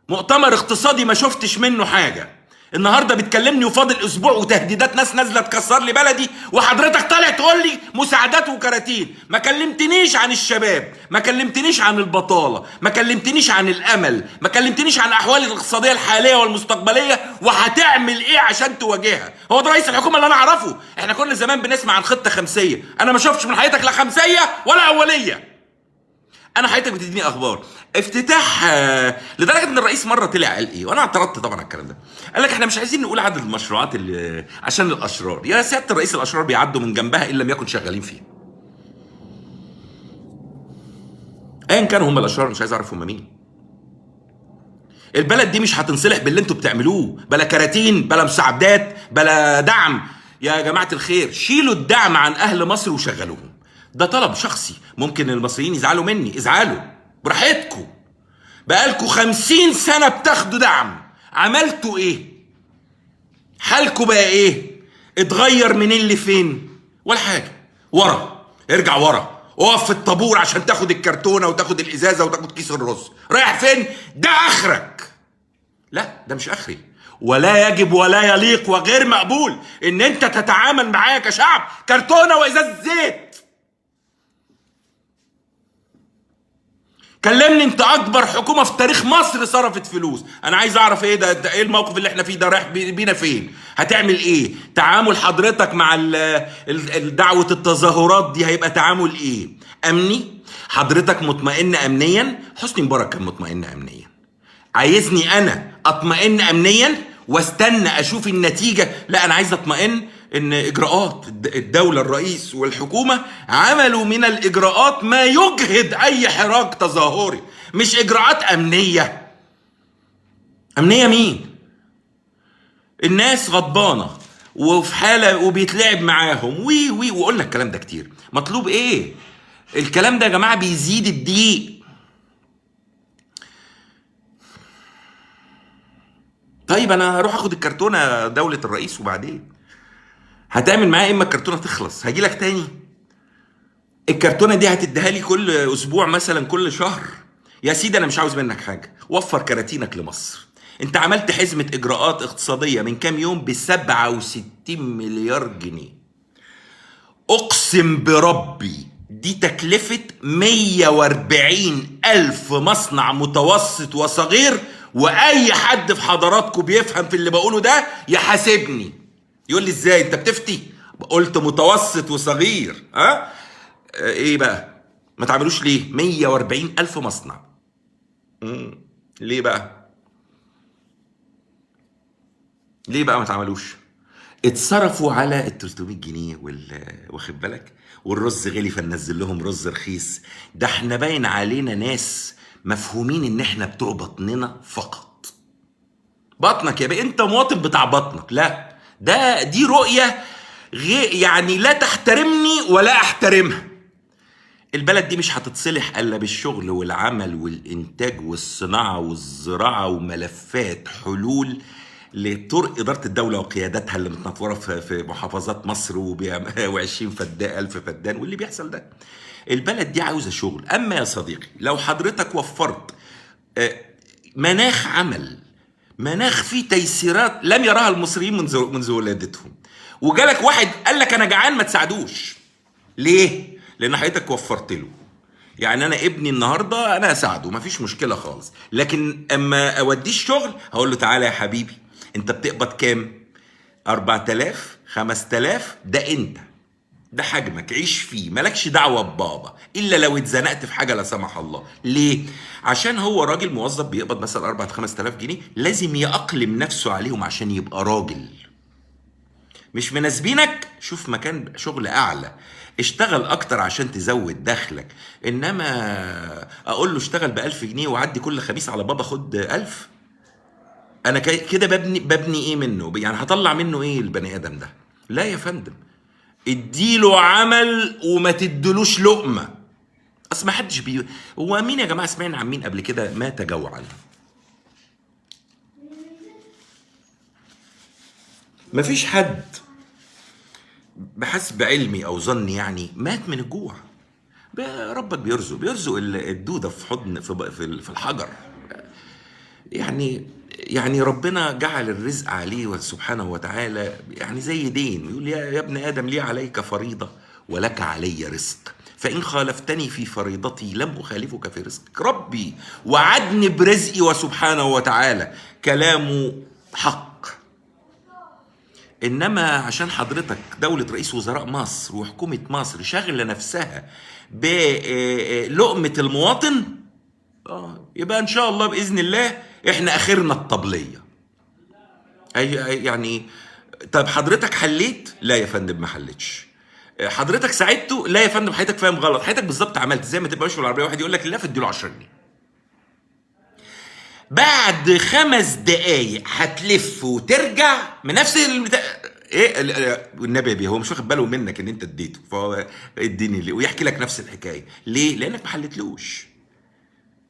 مؤتمر اقتصادي ما شفتش منه حاجة، النهارده بتكلمني وفاضل اسبوع وتهديدات ناس نازله تكسر لي بلدي، وحضرتك طالع تقول لي مساعدات وكراتين. ما كلمتنيش عن الشباب، ما كلمتنيش عن البطاله، ما كلمتنيش عن الامل، ما كلمتنيش عن الاحوال الاقتصاديه الحاليه والمستقبليه، وهتعمل ايه عشان تواجهها؟ هو ده رئيس الحكومه اللي انا اعرفه؟ احنا كل زمان بنسمع عن خطه خمسيه، انا ما شفتش من حياتك لا خمسيه ولا اوليه. انا حياتك بتديني اخبار افتتاح، لدرجه ان الرئيس مره طلع قال ايه، وانا اعترضت طبعا على الكلام ده. قال لك احنا مش عايزين نقول عدد المشروعات اللي عشان الاشرار. يا سياده الرئيس، الاشرار بيعدوا من جنبها ان لم يكن شغالين فيها. ايا كانوا هم الاشرار، مش عايز اعرف هم مين. البلد دي مش هتنصلح باللي انتوا بتعملوه، بلا كراتين، بلا مساعدات، بلا دعم. يا جماعه الخير، شيلوا الدعم عن اهل مصر وشغلوهم. ده طلب شخصي، ممكن المصريين يزعلوا مني، ازعلوا براحتكم. بقالكوا 50 سنة بتاخدوا دعم، عملتوا ايه؟ حالكوا بقى ايه؟ اتغير منين لفين؟ ولا حاجة. ورا، ارجع ورا، اقف في الطابور عشان تاخد الكرتونة وتاخد الازازة وتاخد كيس الرز. رايح فين؟ ده اخرك. لا، ده مش اخري، ولا يجب ولا يليق وغير مقبول ان انت تتعامل معايا كشعب كرتونة وازازة زيت. كلمني انت اكبر حكومه في تاريخ مصر صرفت فلوس. انا عايز اعرف ايه ده ايه الموقف اللي احنا فيه ده؟ رايح بينا فين؟ هتعمل ايه؟ تعامل حضرتك مع دعوه التظاهرات دي هيبقى تعامل ايه؟ امني؟ حضرتك مطمئن امنيا؟ حسني مبارك كان مطمئن امنيا. عايزني انا اطمئن امنيا واستنى اشوف النتيجه؟ لا، انا عايز اطمئن ان اجراءات الدولة، الرئيس والحكومة عملوا من الاجراءات ما يجهد اي حراك تظاهري، مش اجراءات امنية. امنية مين؟ الناس غضبانة وفي حالة وبيتلعب معاهم وقلنا الكلام ده كتير. مطلوب ايه؟ الكلام ده يا جماعة بيزيد الضيق. طيب انا هروح اخد الكرتونة دولة الرئيس وبعدين هتعمل معايا؟ اما الكرتونه تخلص هاجي لك تاني. الكرتونه دي هتديها لي كل اسبوع مثلا، كل شهر؟ يا سيدي انا مش عاوز منك حاجه، وفر كراتينك لمصر. انت عملت حزمه اجراءات اقتصاديه من كام يوم ب67 مليار جنيه. اقسم بربي دي تكلفه 140 الف مصنع متوسط وصغير، واي حد في حضراتكم بيفهم في اللي بقوله ده يحاسبني، يقول لي ازاي انت بتفتي؟ قلت متوسط وصغير. ايه بقى؟ ما تعملوش ليه؟ 140 الف مصنع. ليه بقى؟ ليه بقى ما تعملوش؟ اتصرفوا على ال 300 جنيه واخد بالك، والرز غلي فننزل لهم رز رخيص. ده احنا باين علينا ناس مفهومين ان احنا بتوع بطننا فقط. بطنك يا بيه، انت مواطن بتاع بطنك. لا، دي رؤية يعني لا تحترمني ولا احترمها. البلد دي مش هتتصلح الا بالشغل والعمل والانتاج والصناعة والزراعة وملفات حلول لطرق إدارة الدولة وقيادتها اللي متنطورة في محافظات مصر و20 فدان ألف فدان واللي بيحصل ده. البلد دي عاوزة شغل. أما يا صديقي لو حضرتك وفرت مناخ عمل، مناخ فيه تيسيرات لم يراها المصريين منذ ولادتهم، وجالك واحد قال لك أنا جعان ما تساعدوش، ليه؟ لأن حضرتك وفرت له. يعني انا ابني النهارده انا اساعده مفيش مشكله خالص، لكن اما اوديه الشغل هقول له تعالى يا حبيبي انت بتقبض كام؟ 4000 5000، ده حجمك، عيش فيه، مالكش دعوه ببابا الا لو اتزنقت في حاجه لا سمح الله. ليه؟ عشان هو راجل موظف بيقبض مثلا 4 5000 جنيه، لازم يأقلم نفسه عليهم عشان يبقى راجل. مش مناسبينك، شوف مكان شغل اعلى، اشتغل اكتر عشان تزود دخلك. انما اقول له اشتغل ب1000 جنيه وعدي كل خميس على بابا خد 1000، انا كده ببني ايه منه؟ يعني هطلع منه ايه البني ادم ده؟ لا يا فندم، اديله عمل وما تدلوش لقمه. اصل ما حدش هو مين يا جماعه سمعنا عن مين قبل كده مات جوعا؟ مفيش حد بحسب علمي او ظني يعني مات من الجوع. ربك بيرزق الدوده في حضن في الحجر. يعني ربنا جعل الرزق عليه سبحانه وتعالى، يعني زي دين، يقول يا ابن ادم لي عليك فريضه ولك علي رزق، فان خالفتني في فريضتي لم اخالفك في رزقك. ربي وعدني برزقي وسبحانه وتعالى كلامه حق. انما عشان حضرتك دولة رئيس وزراء مصر وحكومة مصر شاغلة نفسها بلقمة المواطن، يبقى ان شاء الله باذن الله احنا اخرنا الطبلية. يعني طب حضرتك حليت؟ لا يا فندم ما حلتش. حضرتك ساعدته؟ لا يا فندم، حضرتك فاهم غلط. حضرتك بالظبط عملت زي ما تبقى ماشي بالعربيه واحد يقول لك لا فاديله 10 جنيه، بعد 5 دقايق هتلف وترجع من نفس ايه والنبي بيه هو مش واخد باله منك ان انت اديته، فهو اديني ليه ويحكي لك نفس الحكايه. ليه؟ لانك ما حلتلوش،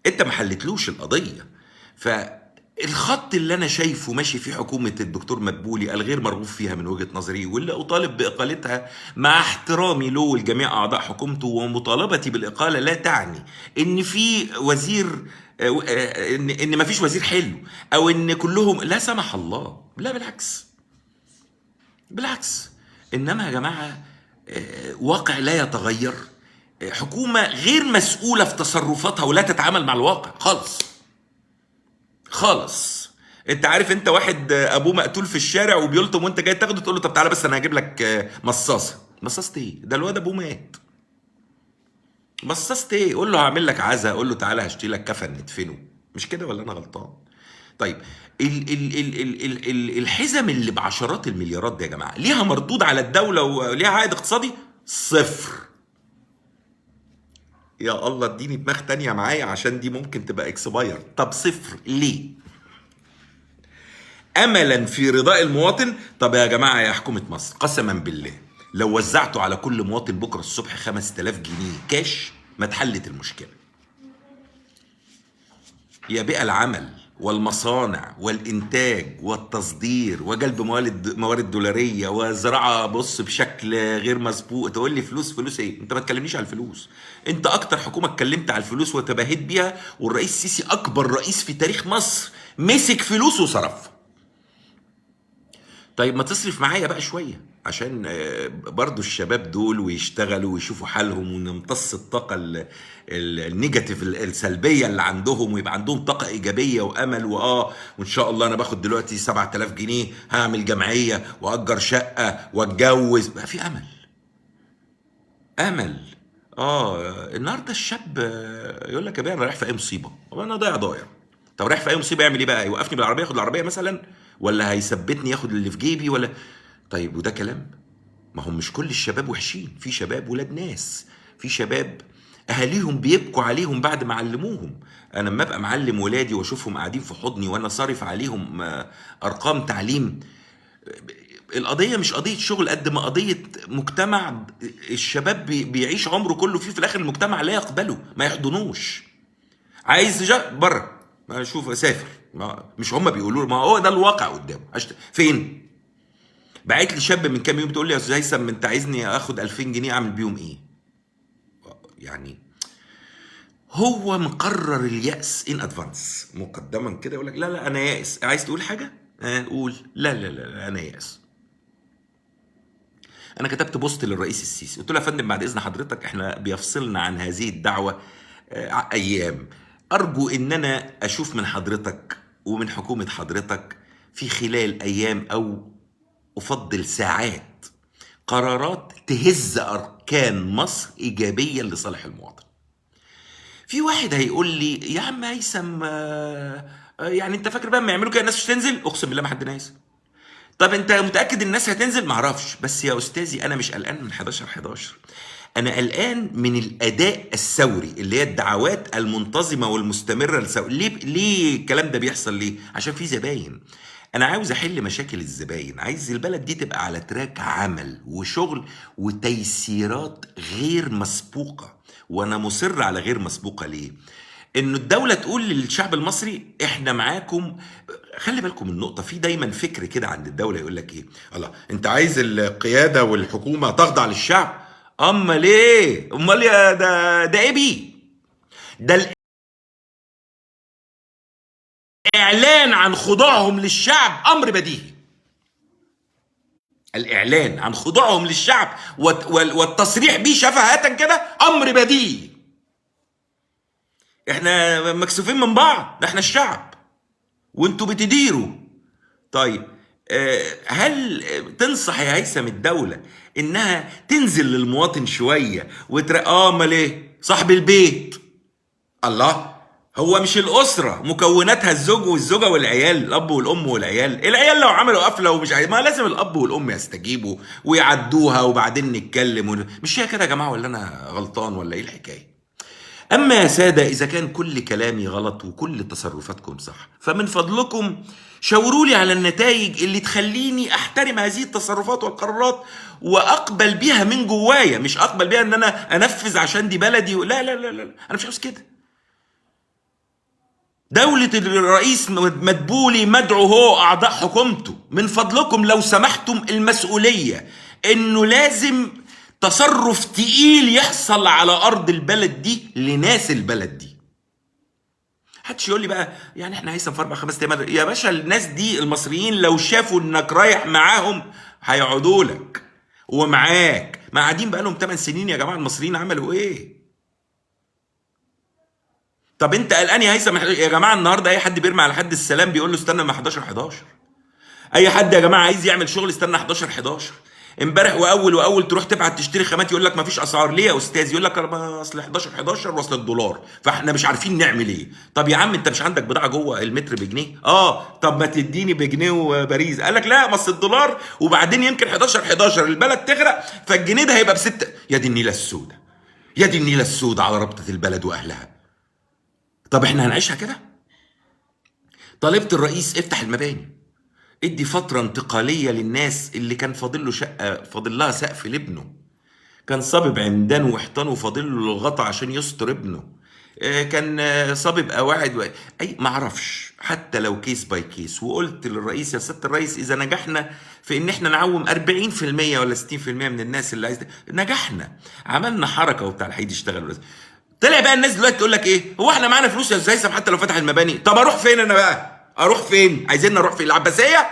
انت ما حلتلوش القضيه. فالخط اللي انا شايفه ماشي في حكومه الدكتور مدبولي الغير مرغوب فيها من وجهه نظري، واللي اطالب باقالتها مع احترامي له ولجميع اعضاء حكومته، ومطالبتي بالاقاله لا تعني ان في وزير ان ما فيش وزير حلو، او ان كلهم لا سمح الله، لا بالعكس، بالعكس. انما يا جماعه واقع لا يتغير، حكومه غير مسؤوله في تصرفاتها ولا تتعامل مع الواقع خالص خالص. انت عارف، انت واحد ابوه مقتول في الشارع وبيلطم وانت جاي تاخده، تقول له طب تعالى بس انا هجيب لك مصاصه. مصاصه ايه؟ ده الواد ابوه مات. مصاصه ايه؟ قول له هعمل لك عزا، قول له تعالى هشتري لك كفن ندفنه. مش كده ولا انا غلطان؟ طيب الحزم اللي بعشرات المليارات دي يا جماعه ليها مردود على الدوله وليها عائد اقتصادي؟ صفر. يا الله اديني دماغ تانية معايا عشان دي ممكن تبقى اكسباير. طب صفر ليه؟ املا في رضاء المواطن. طب يا جماعه يا حكومه مصر، قسما بالله لو وزعتوا على كل مواطن بكره الصبح 5000 جنيه كاش ما اتحلت المشكله. يا بيئة العمل والمصانع والإنتاج والتصدير وجلب موارد دولارية وزراعة بص بشكل غير مسبوق. تقول لي فلوس؟ فلوس إيه؟ أنت ما تكلمنيش على الفلوس. أنت أكتر حكومة اتكلمت على الفلوس وتباهيت بيها، والرئيس السيسي أكبر رئيس في تاريخ مصر مسك فلوس وصرف. طيب ما تصرف معايا بقى شوية عشان برضو الشباب دول ويشتغلوا ويشوفوا حالهم، ونمتص الطاقة النيجاتيف السلبية اللي عندهم، ويبقى عندهم طاقة إيجابية وأمل. وإن شاء الله أنا باخد دلوقتي 7000 جنيه هعمل جمعية وأجر شقة وأتجوز، بقى في أمل. أمل. النهارده الشاب يقول لك يا بيه أنا رايح في أي مصيبة، وأنا ضايع. طب رايح في أي مصيبة يعمل إيه بقى؟ يوقفني بالعربية ياخد العربية مثلا، ولا هيثبتني ياخد اللي في جيبي، ولا؟ طيب وده كلام؟ ما هم مش كل الشباب وحشين، في شباب ولاد ناس، في شباب اهاليهم بيبكوا عليهم بعد ما علموهم. انا لما ابقى معلم ولادي واشوفهم قاعدين في حضني وانا صارف عليهم ارقام تعليم، القضيه مش قضيه شغل قد ما قضيه مجتمع الشباب بيعيش عمره كله فيه، في الاخر المجتمع لا يقبله، ما يحضنوش. عايز بره، ما اشوف اسافر، مش هم بيقولوا ما هو ده الواقع قدامه. فين؟ بعت لي شاب من كام يوم بتقول لي يا استاذ هيثم انت عايزني اخد 2000 جنيه اعمل بيهم ايه؟ يعني هو مقرر اليأس ان ادفانس مقدما كده، يقول لك لا انا يائس. عايز تقول حاجه؟ قول. لا انا يائس. انا كتبت بوست للرئيس السيسي قلت له يا فندم بعد اذن حضرتك احنا بيفصلنا عن هذه الدعوه ايام، ارجو ان انا اشوف من حضرتك ومن حكومه حضرتك في خلال ايام او افضل ساعات قرارات تهز اركان مصر ايجابيا لصالح المواطن. في واحد هيقول لي يا عم هيثم يعني انت فاكر بقى لما يعملوا كده الناس مش تنزل؟ اقسم بالله ما حد نازل. طب انت متاكد الناس هتنزل؟ معرفش، بس يا استاذي انا مش قلقان من 11/11، انا قلقان من الاداء الثوري اللي هي الدعوات المنتظمه والمستمره ليه الكلام ده بيحصل؟ ليه؟ عشان في زباين. انا عاوز احل مشاكل الزباين، عايز البلد دي تبقى على تراك عمل وشغل وتيسيرات غير مسبوقه. وانا مصر على غير مسبوقه ليه؟ انه الدوله تقول للشعب المصري احنا معاكم. خلي بالكم من النقطه، في دايما فكر كده عند الدوله يقول لك ايه، الله انت عايز القياده والحكومه تخضع للشعب؟ امال ايه؟ امال يا ده ايه بيه؟ ده الاعلان عن خضوعهم للشعب امر بديهي. الاعلان عن خضوعهم للشعب والتصريح بيه شفهة كده امر بديهي. احنا مكسوفين من بعض، ده احنا الشعب وانتوا بتديروا. طيب هل تنصح يا هيثم الدولة انها تنزل للمواطن شوية امال ايه؟ صاحب البيت. الله، هو مش الأسرة مكوناتها الزوج والزوجة والعيال، الأب والأم والعيال؟ العيال لو عملوا قفلة ومش عايز، ما لازم الأب والأم يستجيبوا ويعدوها وبعدين نتكلم مش هي كده يا جماعة؟ ولا أنا غلطان ولا إيه الحكاية؟ أما يا سادة، إذا كان كل كلامي غلط وكل تصرفاتكم صح، فمن فضلكم شاوروا لي على النتائج اللي تخليني أحترم هذه التصرفات والقرارات وأقبل بيها من جوايا، مش أقبل بيها إن أنا أنفذ عشان دي بلدي. لا لا لا لا، أنا مش عاوز كده. دولة الرئيس مدبولي مدعو هو أعضاء حكومته، من فضلكم لو سمحتم المسؤولية إنه لازم تصرف تقيل يحصل على أرض البلد دي لناس البلد دي. محدش يقول لي بقى يعني احنا هيثم في 4-5 ايام. يا باشا الناس دي المصريين لو شافوا انك رايح معاهم هيقعدوا لك ومعاك. ما قاعدين بقى لهم 8 سنين يا جماعة، المصريين عملوا ايه؟ طب انت قلقان يا هيثم يا جماعه؟ النهارده اي حد بيرمي على حد السلام بيقول له استنى ما 11/11. اي حد يا جماعه عايز يعمل شغل استنى 11/11. امبارح واول تروح تبعت تشتري خامات يقول لك ما فيش اسعار. ليه يا استاذ؟ يقول لك اصل 11/11 واصل الدولار فاحنا مش عارفين نعمل ايه. طب يا عم انت مش عندك بضاعه جوه المتر بجنيه؟ طب ما تديني بجنيه وباريس. قال لك لا ما اصل الدولار وبعدين يمكن 11/11 البلد تغرق فالجنيه ده هيبقى ب6. يا دي النيله السوداء، يا دي النيله السوداء على ربطه البلد واهلها. طب احنا هنعيشها كده؟ طالبت الرئيس افتح المباني، ادي فترة انتقالية للناس اللي كان فاضل له شقة فاضل لها سقف لابنه، كان صابب عمدان وحيطان وفاضل له الغطا عشان يستر ابنه، كان صابب قواعد اي معرفش، حتى لو كيس باي كيس. وقلت للرئيس يا سيادة الرئيس اذا نجحنا في ان احنا نعوم 40% ولا 60% من الناس اللي عايزة، نجحنا عملنا حركة وبتاع الحديد يشتغل. طلع بقى الناس دلوقتي تقول لك ايه؟ هو احنا معانا فلوس يا استاذ هيثم حتى لو فتح المباني؟ طب اروح فين انا بقى؟ اروح فين؟ عايزين اروح فين؟ العباسيه؟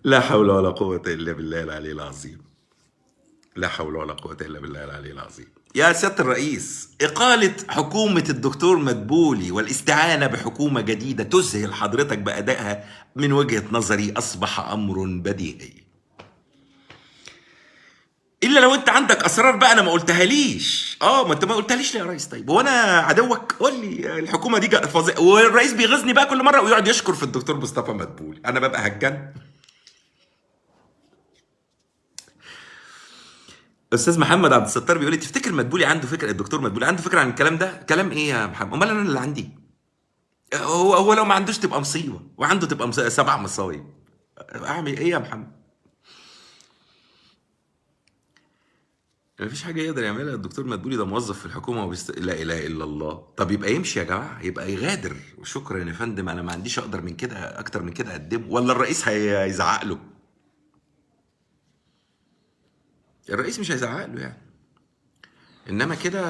لا حول ولا قوة إلا بالله العلي العظيم. لا حول ولا قوة إلا بالله العلي العظيم. يا سيادة الرئيس، إقالة حكومة الدكتور مدبولي والاستعانة بحكومة جديدة تذهل حضرتك بأدائها من وجهة نظري أصبح أمر بديهي. الا لو انت عندك اسرار بقى انا ما قلتها ليش. ما انت ما قلتها ليش ليه يا ريس؟ طيب هو انا عدوك؟ قول لي الحكومه دي فظيعه. والرئيس بيغيظني بقى كل مره ويقعد يشكر في الدكتور مصطفى مدبولي، انا ببقى هجان. استاذ محمد عبد الستار بيقول لي تفتكر مدبولي عنده فكره؟ الدكتور مدبولي عنده فكره عن الكلام ده؟ كلام ايه يا محمد؟ امال انا اللي عندي. هو لو ما عندوش تبقى مصيبه، وعنده تبقى 7 مصايب. اعمل ايه يا محمد؟ مفيش حاجة يقدر يعملها الدكتور مدبولي، ده موظف في الحكومة لا إله إلا الله. طب يبقى يمشي يا جماعة، يبقى يغادر. وشكرا يا فندم، أنا ما عنديش أقدر من كده أكتر من كده أقدمه. ولا الرئيس هيزعق له؟ الرئيس مش هيزعق له يعني، إنما كده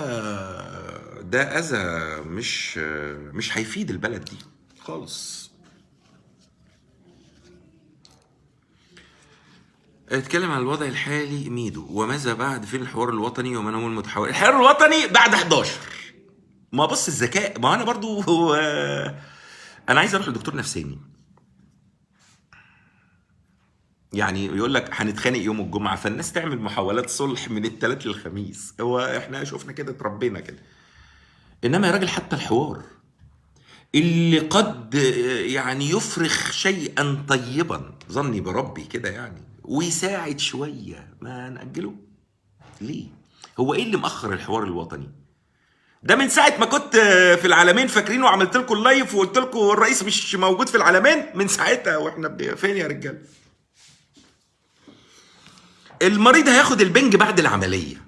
ده أذى مش هيفيد البلد دي خالص. اتكلم عن الوضع الحالي ميدو وماذا بعد في الحوار الوطني ومن هو المتحول. الحوار الوطني بعد 11. ما بص الذكاء، ما انا برضو انا عايز اروح لدكتور نفساني. يعني يقول لك هنتخانق يوم الجمعه فالناس تعمل محاولات صلح من الثلاث للخميس. هو احنا شفنا كده اتربينا كده. انما يا راجل حتى الحوار اللي قد يعني يفرخ شيئا طيبا، ظني بربي كده يعني، ويساعد شويه، ما نأجله ليه؟ هو ايه اللي مأخر الحوار الوطني ده؟ من ساعة ما كنت في العالمين فاكرين، وعملت لكم اللايف وقلت لكم الرئيس مش موجود في العالمين، من ساعتها واحنا فين يا رجال؟ المريض هياخد البنج بعد العملية،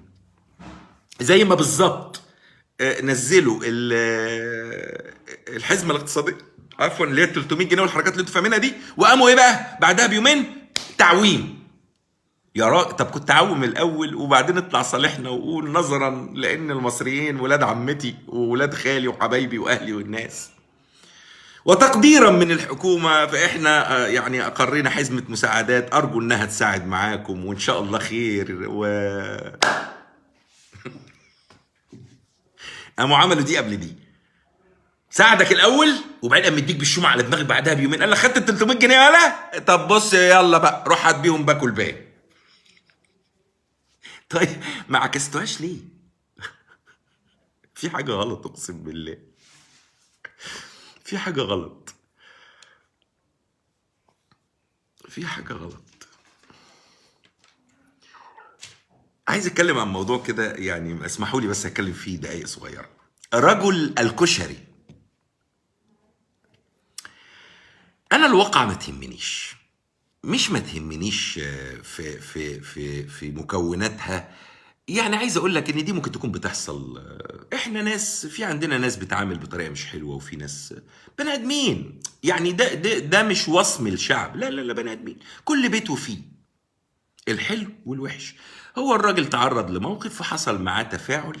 زي ما بالظبط نزلوا الحزمة الاقتصادية، عفوا، اللي هي 300 جنيه والحركات اللي انتوا فاهمينها دي، وقاموا ايه بقى بعدها بيومين؟ تعويم. يا راجل طب كنت عوم الاول وبعدين اطلع صالحنا وقول نظرا لان المصريين ولاد عمتي وولاد خالي وحبايبي واهلي والناس، وتقديرا من الحكومه فاحنا يعني اقرينا حزمه مساعدات، ارجو انها تساعد معاكم وان شاء الله خير. قاموا عملوا دي قبل دي، ساعدك الاول وبعدين قام مديك بالشومه على دماغك بعدها بيومين، قال لك خدت ال 300 جنيه يالا، طب بص يلا بقى روح هات بيهم باكل باقي. طيب ما عكستوهاش ليه؟ في حاجه غلط اقسم بالله، في حاجه غلط، في حاجه غلط. عايز اتكلم عن موضوع كده يعني، اسمحوا لي بس اتكلم فيه دقايق صغيره. رجل الكشري، انا الواقعه ما تهمنيش، مش ما تهمنيش في مكوناتها. يعني عايز اقول لك ان دي ممكن تكون بتحصل، احنا ناس، في عندنا ناس بتعامل بطريقه مش حلوه، وفي ناس بني ادمين، يعني ده مش وصم الشعب، لا لا لا، بني ادمين كل بيت وفيه الحلو والوحش. هو الراجل تعرض لموقف فحصل معاه تفاعل،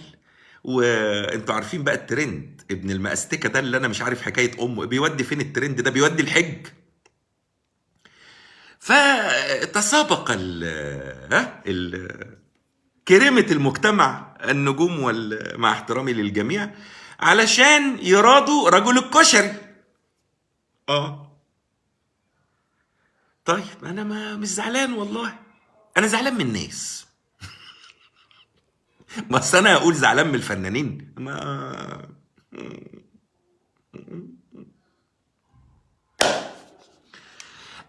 وانتوا عارفين بقى الترند ابن المأستكة ده اللي انا مش عارف حكايه امه بيودي فين، الترند ده بيودي الحج. فتسابق كريمة المجتمع، النجوم مع احترامي للجميع، علشان يرادوا رجل الكشري. اه طيب انا ما مش زعلان والله، انا زعلان من الناس. بس انا اقول زعلان من الفنانين؟ ما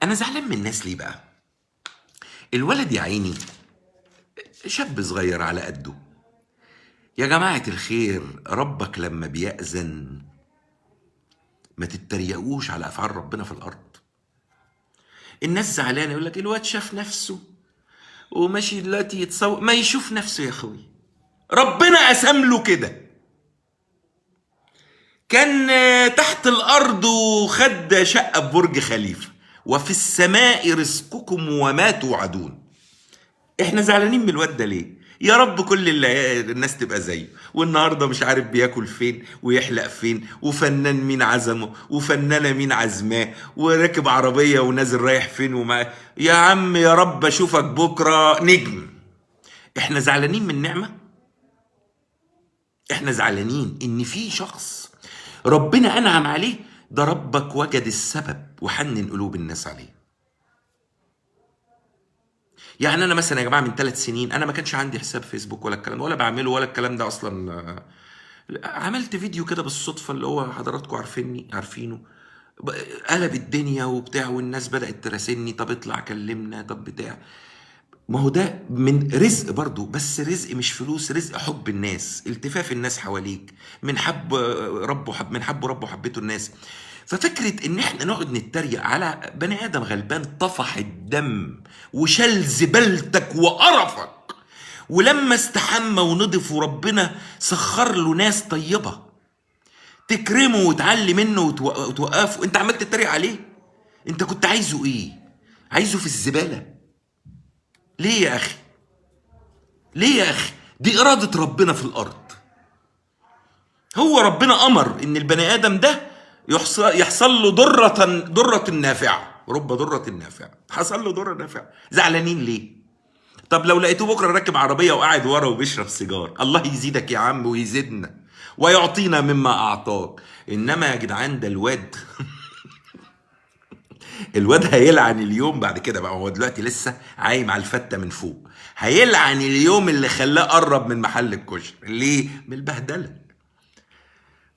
انا زعلان من الناس ليه بقى؟ الولد يا عيني شاب صغير على قده، يا جماعة الخير ربك لما بيأذن ما تتريقوش على افعال ربنا في الارض. الناس زعلانه يقول لك الواد شاف نفسه وماشي دلوقتي يتصور، ما يشوف نفسه يا اخوي، ربنا قسم له كده، كان تحت الارض وخد شقه ببرج خليفه، وفي السماء رزقكم وما توعدون. احنا زعلانين من الواد ده ليه؟ يا رب كل الناس تبقى زيه، والنهارده مش عارف بياكل فين ويحلق فين، وفنان مين عزمه وفنانه مين عزماه، وراكب عربيه ونازل رايح فين يا عم يا رب اشوفك بكره نجم. احنا زعلانين من نعمه؟ احنا زعلانين ان في شخص ربنا انعم عليه، ده ربك وجد السبب وحنن قلوب الناس عليه. يعني انا مثلا يا جماعه من 3 سنين انا ما كانش عندي حساب فيسبوك ولا الكلام ده، ولا بعمله ولا الكلام ده اصلا. عملت فيديو كده بالصدفه اللي هو حضراتكم عارفينه، قلب الدنيا وبتاع، والناس بدات تراسلني، طب اطلع كلمنا، طب بتاع. ما هو ده من رزق برضو، بس رزق مش فلوس، رزق حب الناس، التفاف الناس حواليك، من حب ربه من حبه ربه حبته الناس. ففكرة ان احنا نقعد نتريق على بني ادم غلبان طفح الدم وشال زبالتك وقرفك، ولما استحمى ونضف وربنا سخر له ناس طيبة تكرمه وتعلي منه وتوقفه، انت عمال تتريق عليه؟ انت كنت عايزه ايه؟ عايزه في الزبالة؟ ليه يا اخي؟ ليه يا اخي؟ دي إرادة ربنا في الأرض. هو ربنا أمر إن البني آدم ده يحصل له ضرة نافعة، رب ضرة نافعة، حصل له ضرة نافعة، زعلانين ليه؟ طب لو لقيته بكرة راكب عربية وقاعد ورا وبيشرب سيجار، الله يزيدك يا عم ويزيدنا ويعطينا مما أعطاك. إنما يا جدعان ده الواد الواد هيلعن اليوم بعد كده بقى، هو دلوقتي لسه عايم على الفتة من فوق، هيلعن اليوم اللي خلاه قرب من محل الكشري. ليه؟ من البهدلة.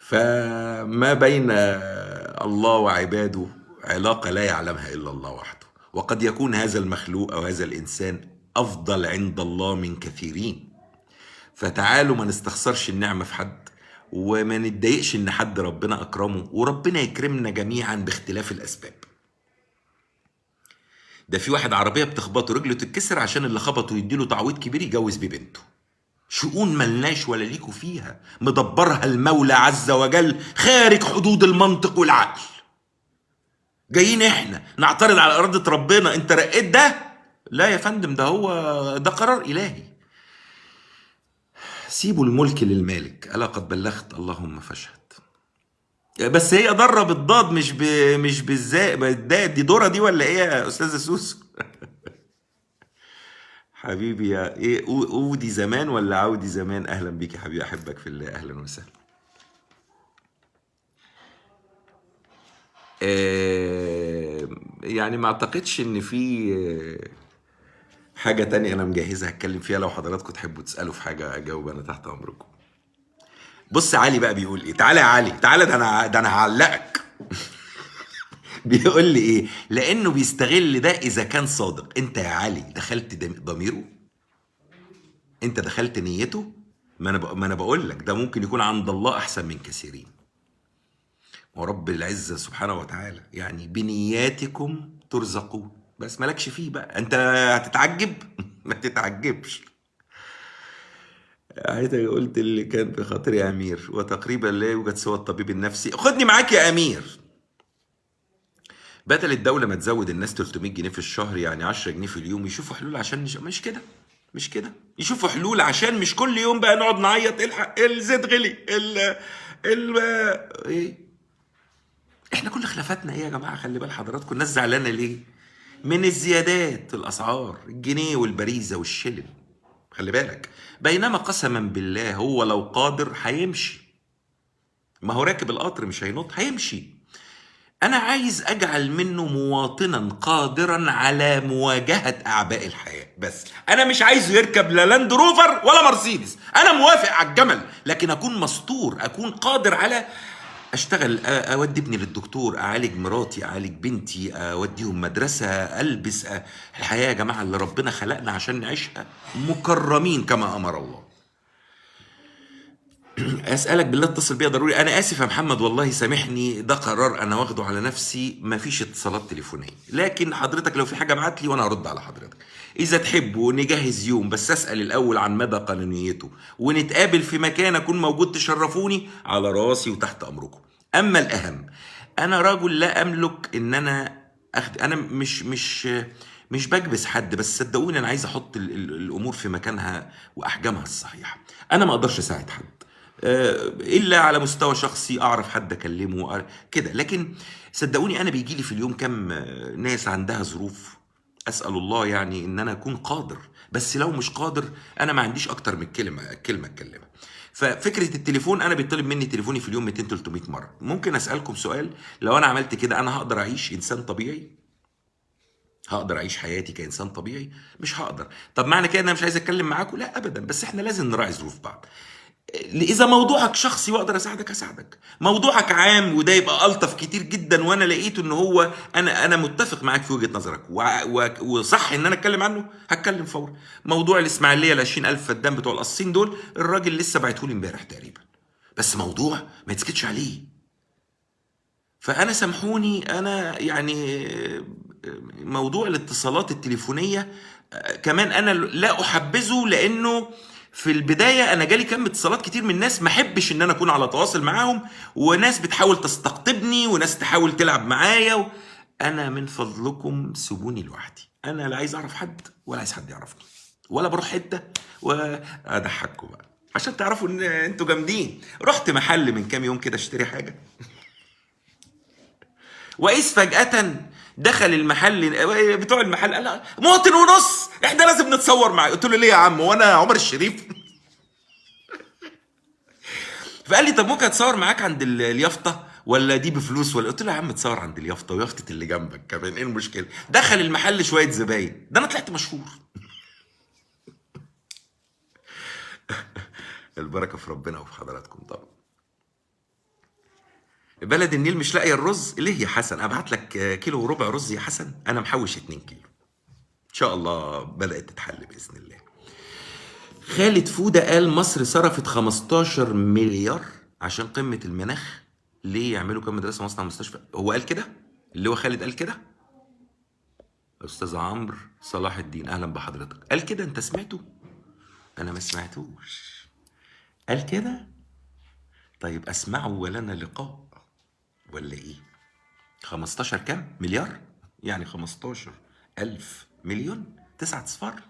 فما بين الله وعباده علاقة لا يعلمها إلا الله وحده، وقد يكون هذا المخلوق أو هذا الإنسان أفضل عند الله من كثيرين. فتعالوا ما نستخسرش النعمة في حد، وما نتضايقش إن حد ربنا أكرمه، وربنا يكرمنا جميعا باختلاف الأسباب. ده في واحد عربية بتخبطه رجله تتكسر عشان اللي خبطه يديله تعويض كبير يجوز بيه بنته. شؤون ملناش ولا ليكوا فيها، مدبرها المولى عز وجل خارج حدود المنطق والعقل. جايين احنا نعترض على إرادة ربنا، انت رقيت ده؟ لا يا فندم، ده قرار إلهي. سيبوا الملك للمالك، ألا قد بلغت اللهم فاشهد. بس هي ضرة بالضاد مش بالزاء بالدال. دي دورة دي ولا ايه يا أستاذة سوسو؟ حبيبي يا ايه، اودي زمان ولا عودي زمان؟ اهلا بيك يا حبيبي، احبك في الله، اهلا وسهلا. يعني ما اعتقدش ان في حاجة تانية انا مجهزها اتكلم فيها. لو حضراتكم تحبوا تسألوا في حاجة اجاوب، انا تحت امركم. بص علي بقى بيقول ايه، تعالى يا علي تعالى، ده انا هعلقك. بيقول لي ايه؟ لانه بيستغل ده اذا كان صادق. انت يا علي دخلت ضميره، انت دخلت نيته. ما انا بقول لك ده ممكن يكون عند الله احسن من كثيرين. ورب العزة سبحانه وتعالى يعني بنياتكم ترزقون، بس مالكش فيه بقى. انت هتتعجب؟ ما تتعجبش. عايزك قلت اللي كان في خاطري يا امير، وتقريبا لا يوجد سوى الطبيب النفسي. خدني معاك يا امير. بدل الدولة ما تزود الناس 300 جنيه في الشهر، يعني 10 جنيه في اليوم، يشوفوا حلول عشان مش كده، مش كده، يشوفوا حلول عشان مش كل يوم بقى نقعد نعيط الحق الزيت غلي ال ايه. احنا كل خلافاتنا ايه يا جماعه؟ خلي بال حضراتكم، الناس زعلانه ليه؟ من الزيادات الاسعار، الجنيه والبريزه والشلل. خلي بالك، بينما قسما بالله هو لو قادر هيمشي. ما هو راكب القطر مش هينط، هيمشي. انا عايز اجعل منه مواطنا قادرا على مواجهه اعباء الحياه. بس انا مش عايزه يركب لا لاند روفر ولا مرسيدس. انا موافق على الجمل، لكن اكون مستور، اكون قادر على اشتغل، اودي ابني للدكتور، اعالج مراتي، اعالج بنتي، اوديهم مدرسه، البس. الحياه يا جماعه اللي ربنا خلقنا عشان نعيشها مكرمين كما امر الله. اسالك بالله اتصل بيا ضروري. انا اسف يا محمد والله سامحني، ده قرار انا واخده على نفسي، مفيش اتصالات تليفونيه، لكن حضرتك لو في حاجه ابعت لي وانا هرد على حضرتك. اذا تحبوا نجهز يوم، بس اسال الاول عن مدى قانونيته، ونتقابل في مكان اكون موجود تشرفوني، على راسي وتحت امركم. اما الاهم، انا رجل لا املك ان انا انا مش بكبس حد، بس صدقوني انا عايز احط الامور في مكانها واحجامها الصحيحه. انا ما اقدرش اساعد حد الا على مستوى شخصي، اعرف حد اكلمه كده. لكن صدقوني انا بيجي لي في اليوم كم ناس عندها ظروف، اسال الله يعني ان انا اكون قادر. بس لو مش قادر، انا ما عنديش اكتر من كلمه اتكلمها. ففكره التليفون، انا بيطلب مني تليفوني في اليوم 200 300 مره. ممكن اسالكم سؤال؟ لو انا عملت كده انا هقدر اعيش انسان طبيعي؟ هقدر اعيش حياتي كانسان طبيعي؟ مش هقدر. طب معنى كده انا مش عايز اتكلم معاكم؟ لا ابدا، بس احنا لازم نراعي ظروف بعض. اذا موضوعك شخصي واقدر اساعدك اساعدك، موضوعك عام وده يبقى الطف كتير جدا، وانا لقيت ان هو انا متفق معاك في وجهة نظرك وصح ان انا اتكلم عنه، هتكلم فورا. موضوع الاسماعيليه ال 20,000 فدان بتوع القصين دول، الراجل لسه بعتهولي امبارح تقريبا، بس موضوع ما يتسكتش عليه. فانا سامحوني، انا يعني موضوع الاتصالات التليفونيه كمان انا لا احبذه، لانه في البدايه انا جالي كم اتصالات كتير من ناس ما احبش ان انا اكون على تواصل معاهم، وناس بتحاول تستقطبني، وناس تحاول تلعب معايا. انا من فضلكم سيبوني لوحدي، انا لا عايز اعرف حد ولا عايز حد يعرفني، ولا بروح حته واضحكوا بقى عشان تعرفوا ان انتوا جامدين. رحت محل من كام يوم كده اشتري حاجه، وإذ فجأة دخل المحل بتوع المحل قال مواطن ونص، احنا لازم نتصور معاه. قلت له ليه يا عم، وانا عمر الشريف؟ فقال لي طب ممكن اتصور معاك عند اليافطه، ولا دي بفلوس ولا؟ قلت له يا عم اتصور عند اليافطه ويافطه اللي جنبك كمان، ايه المشكله؟ دخل المحل شويه زباين، ده انا طلعت مشهور. البركه في ربنا وفي حضراتكم طبعا. بلد النيل مش لاقيه الرز ليه يا حسن؟ ابعت لك كيلو وربع رز يا حسن، انا محوش 2 كيلو ان شاء الله، بدات تتحل باذن الله. خالد فوده قال مصر صرفت 15 مليار عشان قمه المناخ، ليه يعملوا كام مدرسه مصنع مستشفى؟ هو قال كده؟ اللي هو خالد قال كده؟ استاذ عمرو صلاح الدين اهلا بحضرتك، قال كده؟ انت سمعته؟ انا ما سمعتوش. قال كده؟ طيب اسمعه ولنا لقاء ولا ايه؟ 15 كام مليار؟ يعني 15 ألف مليون، 9 أصفار.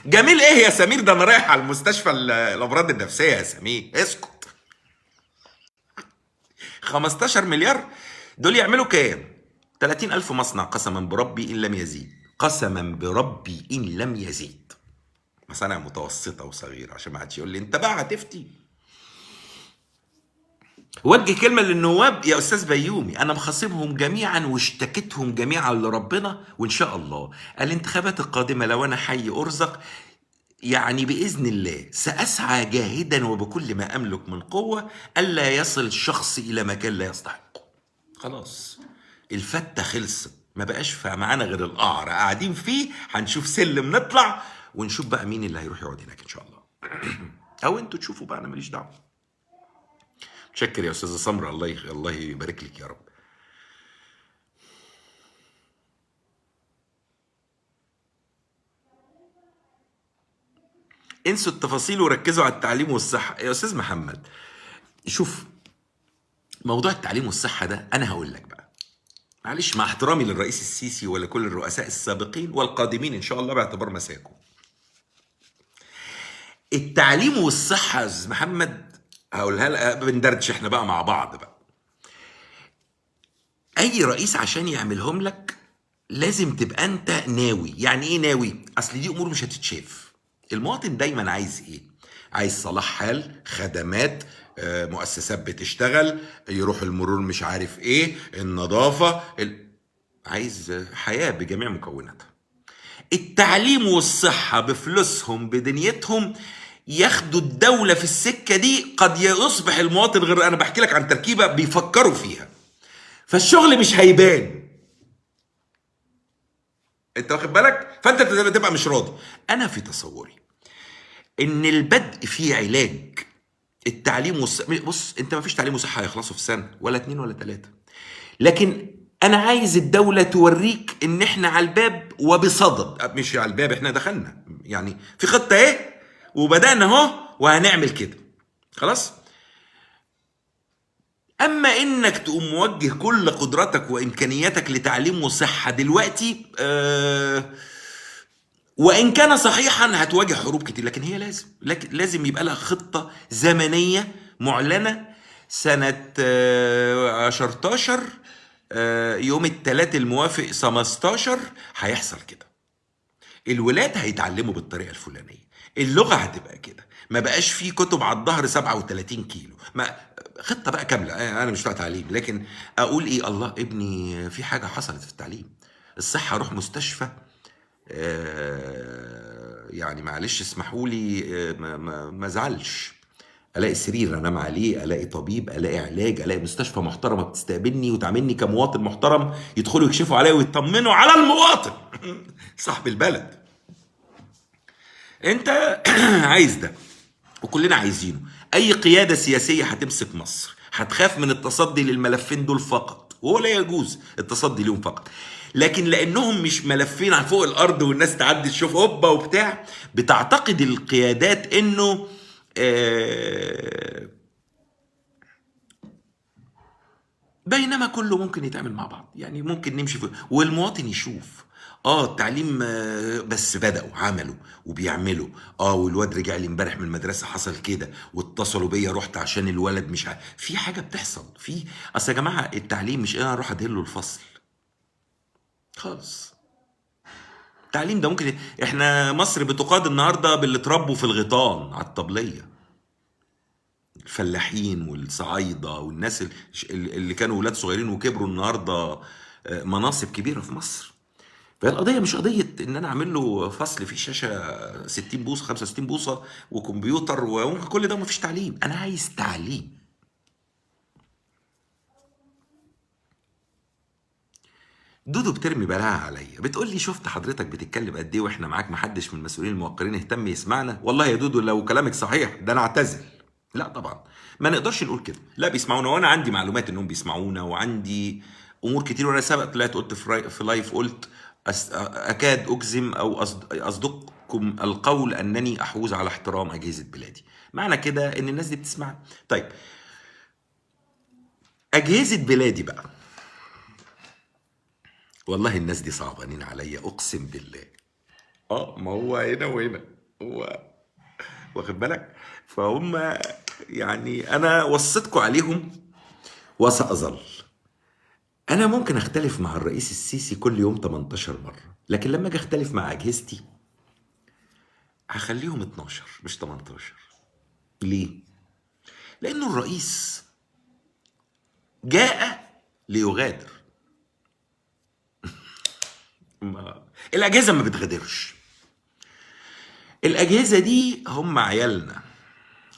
جميل ايه يا سمير؟ ده انا رايح على المستشفى الامراض النفسيه يا سمير، اسكت. 15 مليار دول يعملوا كام؟ 30 ألف مصنع قسما بربي إن لم يزيد، قسما بربي إن لم يزيد. مصانع متوسطة وصغيرة عشان ما حدش يقول لي أنت بقى هتفتي. وجه كلمة للنواب يا أستاذ بيومي، أنا مخاصمهم جميعا واشتكيتهم جميعا لربنا، وإن شاء الله الانتخابات القادمة لو أنا حي أرزق يعني بإذن الله سأسعى جاهدا وبكل ما أملك من قوة ألا يصل الشخص إلى مكان لا يستحقه. خلاص الفتة خلصت، ما بقاش معانا غير القعر قاعدين فيه، هنشوف سلم نطلع ونشوف بقى مين اللي هيروح يقعد هناك إن شاء الله. أو أنتوا تشوفوا بقى، أنا ماليش دعوة. متشكر يا أستاذة سمرة، الله يبارك لك يا رب. انسوا التفاصيل وركزوا على التعليم والصحة يا أستاذ محمد. شوف موضوع التعليم والصحة ده أنا هقول لك بقى، معلش مع احترامي للرئيس السيسي ولكل الرؤساء السابقين والقادمين إن شاء الله باعتبار مساكم. التعليم والصحة يا أستاذ محمد هقولها لك، بندردش احنا بقى مع بعض بقى. أي رئيس عشان يعملهم لك لازم تبقى أنت ناوي. يعني إيه ناوي؟ أصل دي أمور مش هتتشاف. المواطن دايما عايز إيه؟ عايز صلاح حال، خدمات، مؤسسات بتشتغل، يروح المرور مش عارف ايه، النظافة عايز حياة بجميع مكوناتها. التعليم والصحة بفلوسهم بدنيتهم ياخدوا الدولة في السكة دي، قد يصبح المواطن غير، أنا بحكي لك عن تركيبة بيفكروا فيها، فالشغل مش هيبان. انت واخد بالك؟ فانت تبقى مش راضي. انا في تصوري ان البدء في علاج التعليم بص انت ما فيش تعليم وصحه هيخلصوا في سنه ولا 2 ولا 3، لكن انا عايز الدوله توريك ان احنا على الباب وبصدد، مش على الباب، احنا دخلنا يعني في خطه ايه وبدانا اهو وهنعمل كده خلاص. اما انك تقوم موجه كل قدراتك وامكانياتك لتعليم وصحه دلوقتي، وان كان صحيحا هتواجه حروب كتير، لكن هي لازم يبقى لها خطه زمنيه معلنه. سنه 14 يوم الثلاث الموافق 15 هيحصل كده. الولاد هيتعلموا بالطريقه الفلانيه، اللغه هتبقى كده، ما بقاش في كتب على الظهر 37 كيلو، ما خطه بقى كامله. انا مش بتاع تعليم، لكن اقول ايه، الله ابني في حاجه حصلت في التعليم. الصحه اروح مستشفى، يعني معلش اسمحوا لي، ما ازعلش، الاقي سرير انام عليه، الاقي طبيب، الاقي علاج، الاقي مستشفى محترمه بتستقبلني وتعاملني كمواطن محترم، يدخلوا يكشفوا عليا ويطمنوا على المواطن صاحب البلد. انت عايز ده وكلنا عايزينه. اي قياده سياسيه هتمسك مصر هتخاف من التصدي للملفين دول فقط، وهو لا يجوز التصدي لهم فقط، لكن لانهم مش ملفين عن فوق الارض والناس تعدي تشوف هوبا وبتاع، بتعتقد القيادات انه بينما كله ممكن يتعامل مع بعض، يعني ممكن نمشي في والمواطن يشوف التعليم، بس بدأوا عملوا وبيعملوا، والواد رجع لي امبارح من المدرسة حصل كده واتصلوا بيا رحت عشان الولد مش في حاجة بتحصل في. اصل يا جماعة التعليم مش انا اروح ادهله الفصل خالص. التعليم ده ممكن، احنا مصر بتقاد النهارده باللي اتربوا في الغيطان على الطبلية، الفلاحين والصعايدة والناس اللي كانوا ولاد صغيرين وكبروا النهارده مناصب كبيرة في مصر. فالقضيه مش قضيه ان انا اعمل له فصل فيه شاشه 60 بوصه 65 بوصه وكمبيوتر وممكن كل ده ومفيش تعليم. انا عايز تعليم. دودو بترمي بلاها عليا، بتقول لي شفت حضرتك بتتكلم قد ايه واحنا معاك، محدش من المسؤولين الموقرين اهتم يسمعنا. والله يا دودو لو كلامك صحيح ده انا اعتذر. لا طبعا ما نقدرش نقول كده، لا بيسمعونا، وانا عندي معلومات انهم بيسمعونا، وعندي امور كتير. وانا سبق طلعت قلت في لايف، قلت اكاد اجزم او اصدقكم القول انني احوز على احترام اجهزه بلادي. معنى كده ان الناس دي بتسمع. طيب اجهزه بلادي بقى، والله الناس دي صعبانين عليا اقسم بالله. اه ما هو هنا وهنا، هو واخد بالك. فهم يعني انا وصيتكم عليهم وسأظل. انا ممكن اختلف مع الرئيس السيسي كل يوم 18 مرة، لكن لما اجي اختلف مع اجهزتي هخليهم 12 مش 18. ليه؟ لانه الرئيس جاء ليغادر. الاجهزة ما بتغادرش. الاجهزة دي هم عيالنا،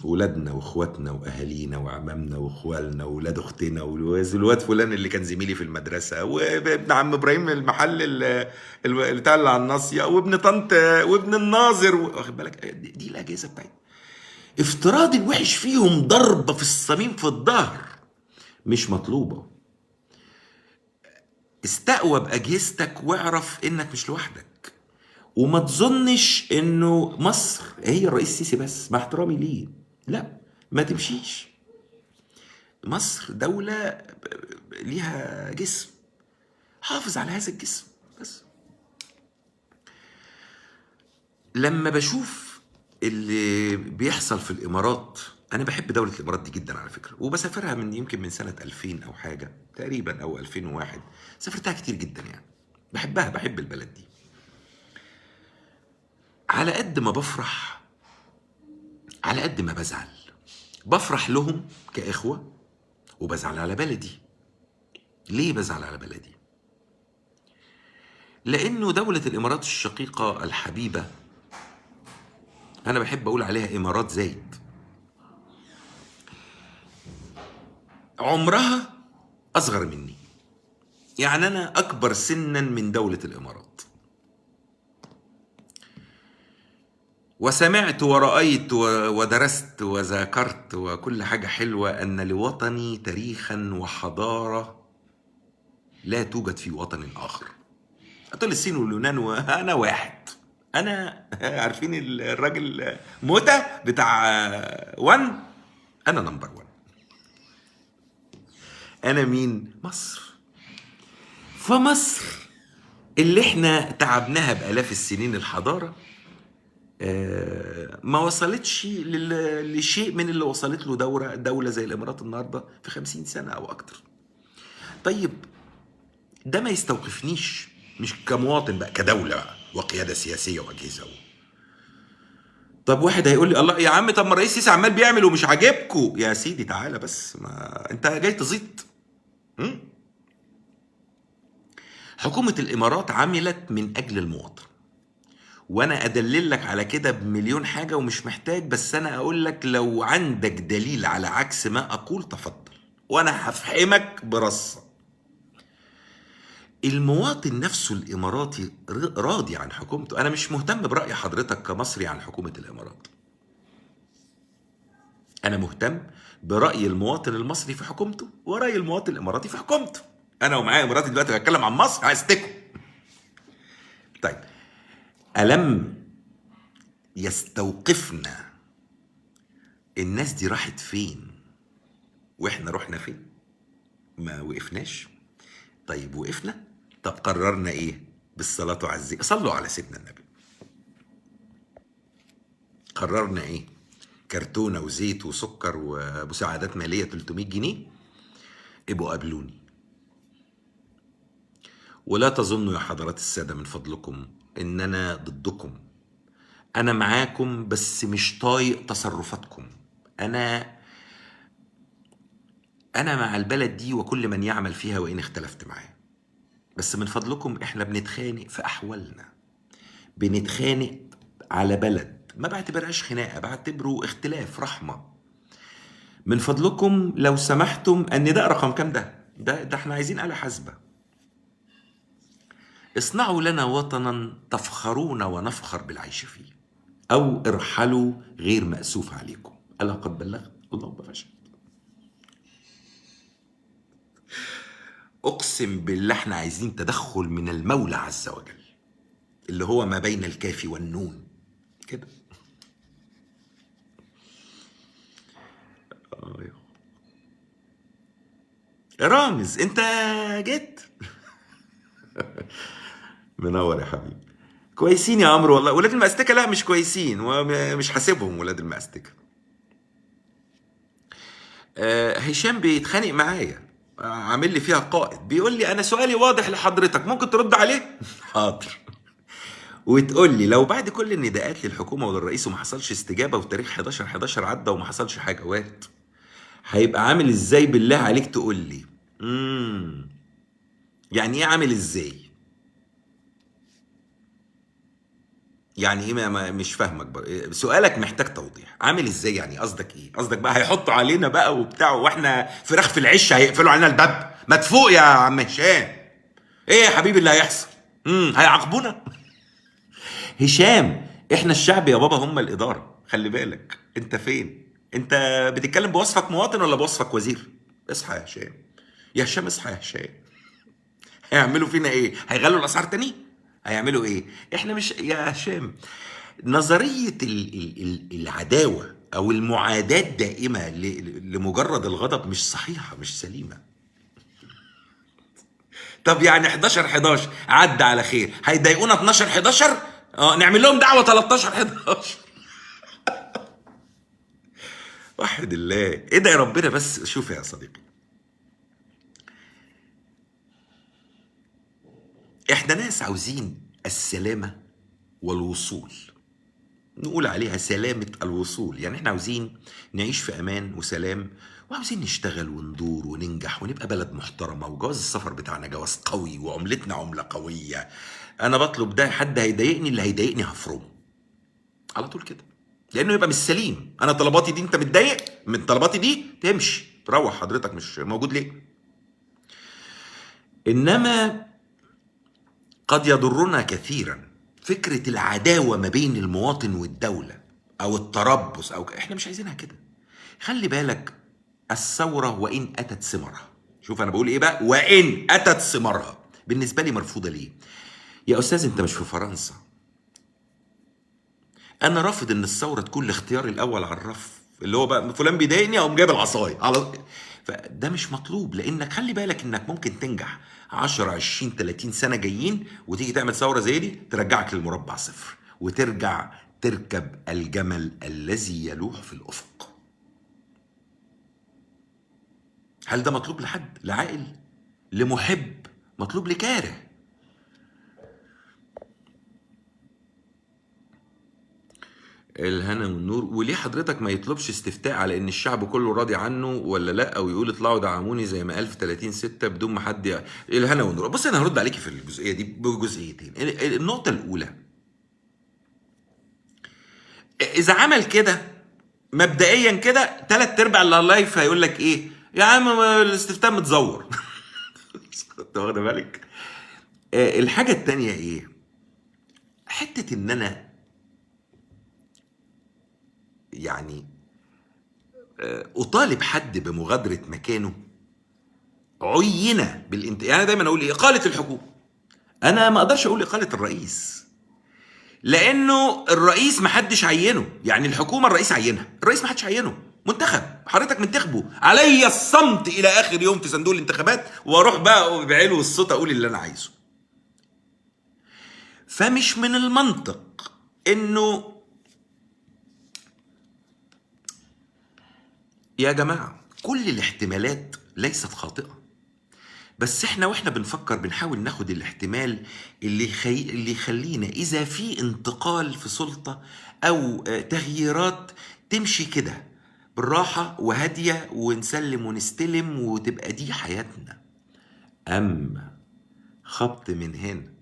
ولادنا واخواتنا واهالينا وعمامنا واخوالنا واولاد اختنا والواد فلان اللي كان زميلي في المدرسه، وابن عم ابراهيم المحل بتاع اللي على الناصيه، وابن طنط، وابن الناظر، واخد بالك. دي الاجهزه بتاعتنا. افتراض الوحش فيهم ضربه في الصميم في الظهر مش مطلوبه. استقوى باجهزتك واعرف انك مش لوحدك، وما تظنش انه مصر هي الرئيس السيسي بس، مع احترامي ليه. لا، ما تمشيش. مصر دولة ليها جسم، حافظ على هذا الجسم بس. لما بشوف اللي بيحصل في الإمارات، أنا بحب دولة الإمارات دي جدا على فكرة، وبسافرها من يمكن من سنة 2000 أو حاجة تقريبا أو 2001. سافرتها كتير جدا يعني، بحبها، بحب البلد دي. على قد ما بفرح على قد ما بزعل. بفرح لهم كإخوة وبزعل على بلدي. ليه بزعل على بلدي؟ لأنه دولة الإمارات الشقيقة الحبيبة، أنا بحب أقول عليها إمارات زايد، عمرها أصغر مني. يعني أنا أكبر سنا من دولة الإمارات، وسمعت ورأيت ودرست وذاكرت وكل حاجة حلوة أن لوطني تاريخا وحضارة لا توجد في وطن آخر. هتقول الصين واليونان وأنا واحد. أنا عارفين الراجل موتى بتاع وان، أنا نمبر وان. أنا مين؟ مصر. فمصر اللي احنا تعبناها بآلاف السنين الحضارة، ما وصلتش لشيء من اللي وصلت له دولة زي الإمارات النهاردة في 50 سنة أو أكتر. طيب ده ما يستوقفنيش، مش كمواطن بقى، كدولة بقى وقيادة سياسية وأجهزة. طب واحد هيقول لي الله يا عم، طب ما الرئيس السيسي عمال بيعمل ومش عاجبكوا. يا سيدي تعالى بس، ما انت جاي تزيط. حكومة الإمارات عملت من أجل المواطن، وانا ادلل لك على كده بمليون حاجة ومش محتاج، بس انا اقول لك لو عندك دليل على عكس ما اقول تفضل، وانا هفحمك برصة. المواطن نفسه الاماراتي راضي عن حكومته. انا مش مهتم برأي حضرتك كمصري عن حكومة الامارات، انا مهتم برأي المواطن المصري في حكومته ورأي المواطن الاماراتي في حكومته. انا ومعايا اماراتي دلوقتي بتكلم عن مصر هستكوا. طيب ألم يستوقفنا الناس دي راحت فين واحنا رحنا فين؟ ما وقفناش. طيب وقفنا، طب قررنا ايه؟ بالصلاة على صلوا على سيدنا النبي. قررنا ايه؟ كرتونة وزيت وسكر ومساعدات مالية 300 جنيه. ابقوا قابلوني، ولا تظنوا يا حضرات السادة من فضلكم ان انا ضدكم. انا معاكم بس مش طايق تصرفاتكم. انا انا مع البلد دي وكل من يعمل فيها وان اختلفت معاه. بس من فضلكم احنا بنتخانق في احوالنا، بنتخانق على بلد، ما بعتبرهاش خناقه، بعتبره اختلاف رحمه. من فضلكم لو سمحتم، النداء رقم كام ده احنا عايزين آلة حاسبة. اصنعوا لنا وطنا تفخرون ونفخر بالعيش فيه، او ارحلوا غير مأسوف عليكم. ألا قد بلغت؟ اللهم فشل. اقسم بالله احنا عايزين تدخل من المولى عز وجل، اللي هو ما بين الكاف والنون كده. رامز انت جيت منور يا حبيبي. كويسين يا عمرو والله. ولاد المأستكة لا مش كويسين، ومش حاسبهم ولاد المأستكة. هشام بيتخانق معايا، عامل لي فيها قائد، بيقول لي انا سؤالي واضح لحضرتك، ممكن ترد عليه؟ حاضر. وتقول لي لو بعد كل النداءات للحكومه وللرئيس وما حصلش استجابه، وتاريخ 11/11 عدى وما حصلش حاجه، هيبقى عامل ازاي بالله عليك؟ تقول لي يعني ايه عامل ازاي؟ يعني ايه؟ مش فاهمك بقى. سؤالك محتاج توضيح. عامل ازاي يعني؟ قصدك ايه؟ قصدك بقى هيحطوا علينا بقى وبتاع، واحنا فراخ في العش هيقفلوا علينا الباب؟ ما تفوق يا عم هشام. ايه يا حبيبي اللي هيحصل؟ هيعاقبونا؟ هشام احنا الشعب يا بابا، هم الاداره. خلي بالك انت فين؟ انت بتتكلم بوصفك مواطن ولا بوصفك وزير؟ اصحى يا هشام، يا هشام اصحى يا هشام. هيعملوا فينا ايه؟ هيغلوا الاسعار تاني؟ هيعملوا ايه؟ احنا مش يا هشام، نظريه العداوه او المعاداه الدائمه لمجرد الغضب مش صحيحه، مش سليمه. طب يعني 11/11 عدى على خير، هيضايقونا 12/11؟ نعمل لهم دعوه 13/11. وحد الله، ايه ده يا ربنا؟ بس شوف يا صديقي، احنا ناس عاوزين السلامه والوصول، نقول عليها سلامة الوصول. يعني احنا عاوزين نعيش في امان وسلام، وعاوزين نشتغل وندور وننجح ونبقى بلد محترمة، وجواز السفر بتاعنا جواز قوي، وعملتنا عملة قوية. انا بطلب ده، حد هيضايقني، اللي هيضايقني هفرمه على طول كده، لانه يبقى مش سليم. انا طلباتي دي، انت متضايق من طلباتي دي، تمشي تروح، حضرتك مش موجود ليه؟ انما قد يضرنا كثيرا فكرة العداوة ما بين المواطن والدولة، أو التربص، أو إحنا مش عايزينها كده. خلي بالك، الثورة وإن أتت ثمارها، شوف أنا بقول إيه بقى، وإن أتت ثمارها، بالنسبة لي مرفوضة. ليه؟ يا أستاذ أنت مش في فرنسا. أنا رافض إن الثورة تكون الاختيار الأول على الرف، اللي هو بقى فلان بيضايقني أقوم جايب العصاية على. فده مش مطلوب، لانك خلي بالك انك ممكن تنجح 10 20 30 سنه جايين، وتيجي تعمل ثوره زي دي ترجعك للمربع صفر، وترجع تركب الجمل الذي يلوح في الافق. هل ده مطلوب لحد؟ لعاقل؟ لمحب؟ مطلوب لكاره؟ الهنا والنور. وليه حضرتك ما يطلبش استفتاء على ان الشعب كله راضي عنه ولا لا، او يقول اطلعوا دعموني زي ما قال في 30/6 بدون ما حد الهنا والنور. بص انا هرد عليكي في الجزئيه دي بجزئيتين. النقطه الاولى، اذا عمل كده مبدئيا كده، 3/4 اللي على اللايف هيقول لك ايه يا عم الاستفتاء متزور. انت واخد بالك؟ الحاجه الثانيه ايه؟ حته ان انا يعني اطالب حد بمغادره مكانه عين يعني أنا دايما اقول ايه؟ اقاله الحكومه. انا ما اقدرش اقول اقاله الرئيس، لانه الرئيس ما حدش عينه. يعني الحكومه الرئيس عينها، الرئيس ما حدش عينه، منتخب، حضرتك منتخبه. علي الصمت الى اخر يوم في صندوق الانتخابات، واروح بقى بعلو الصوت اقول اللي انا عايزه. فمش من المنطق انه يا جماعه كل الاحتمالات ليست خاطئه، بس احنا واحنا بنفكر بنحاول ناخد الاحتمال اللي يخلينا اذا في انتقال في سلطة او تغييرات تمشي كده بالراحة وهادية، ونسلم ونستلم، وتبقى دي حياتنا. اما خبط من هنا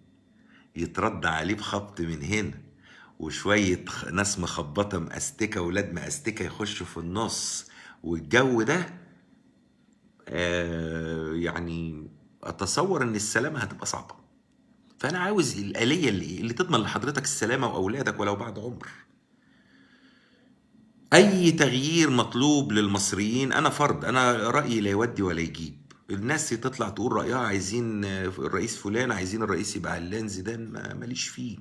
يترد عليه بخبط من هنا، وشوية ناس مخبطة مأستكة ولاد مأستكة يخشوا في النص، والجو ده يعني أتصور إن السلامة هتبقى صعبة. فأنا عاوز الآلية اللي تضمن لحضرتك السلامة وأولادك ولو بعد عمر. أي تغيير مطلوب للمصريين، أنا فرد، أنا رأيي لا يودي ولا يجيب. الناس تطلع تقول رأيها، عايزين الرئيس فلان، عايزين الرئيس يبقى علان زيدان، ماليش فيه.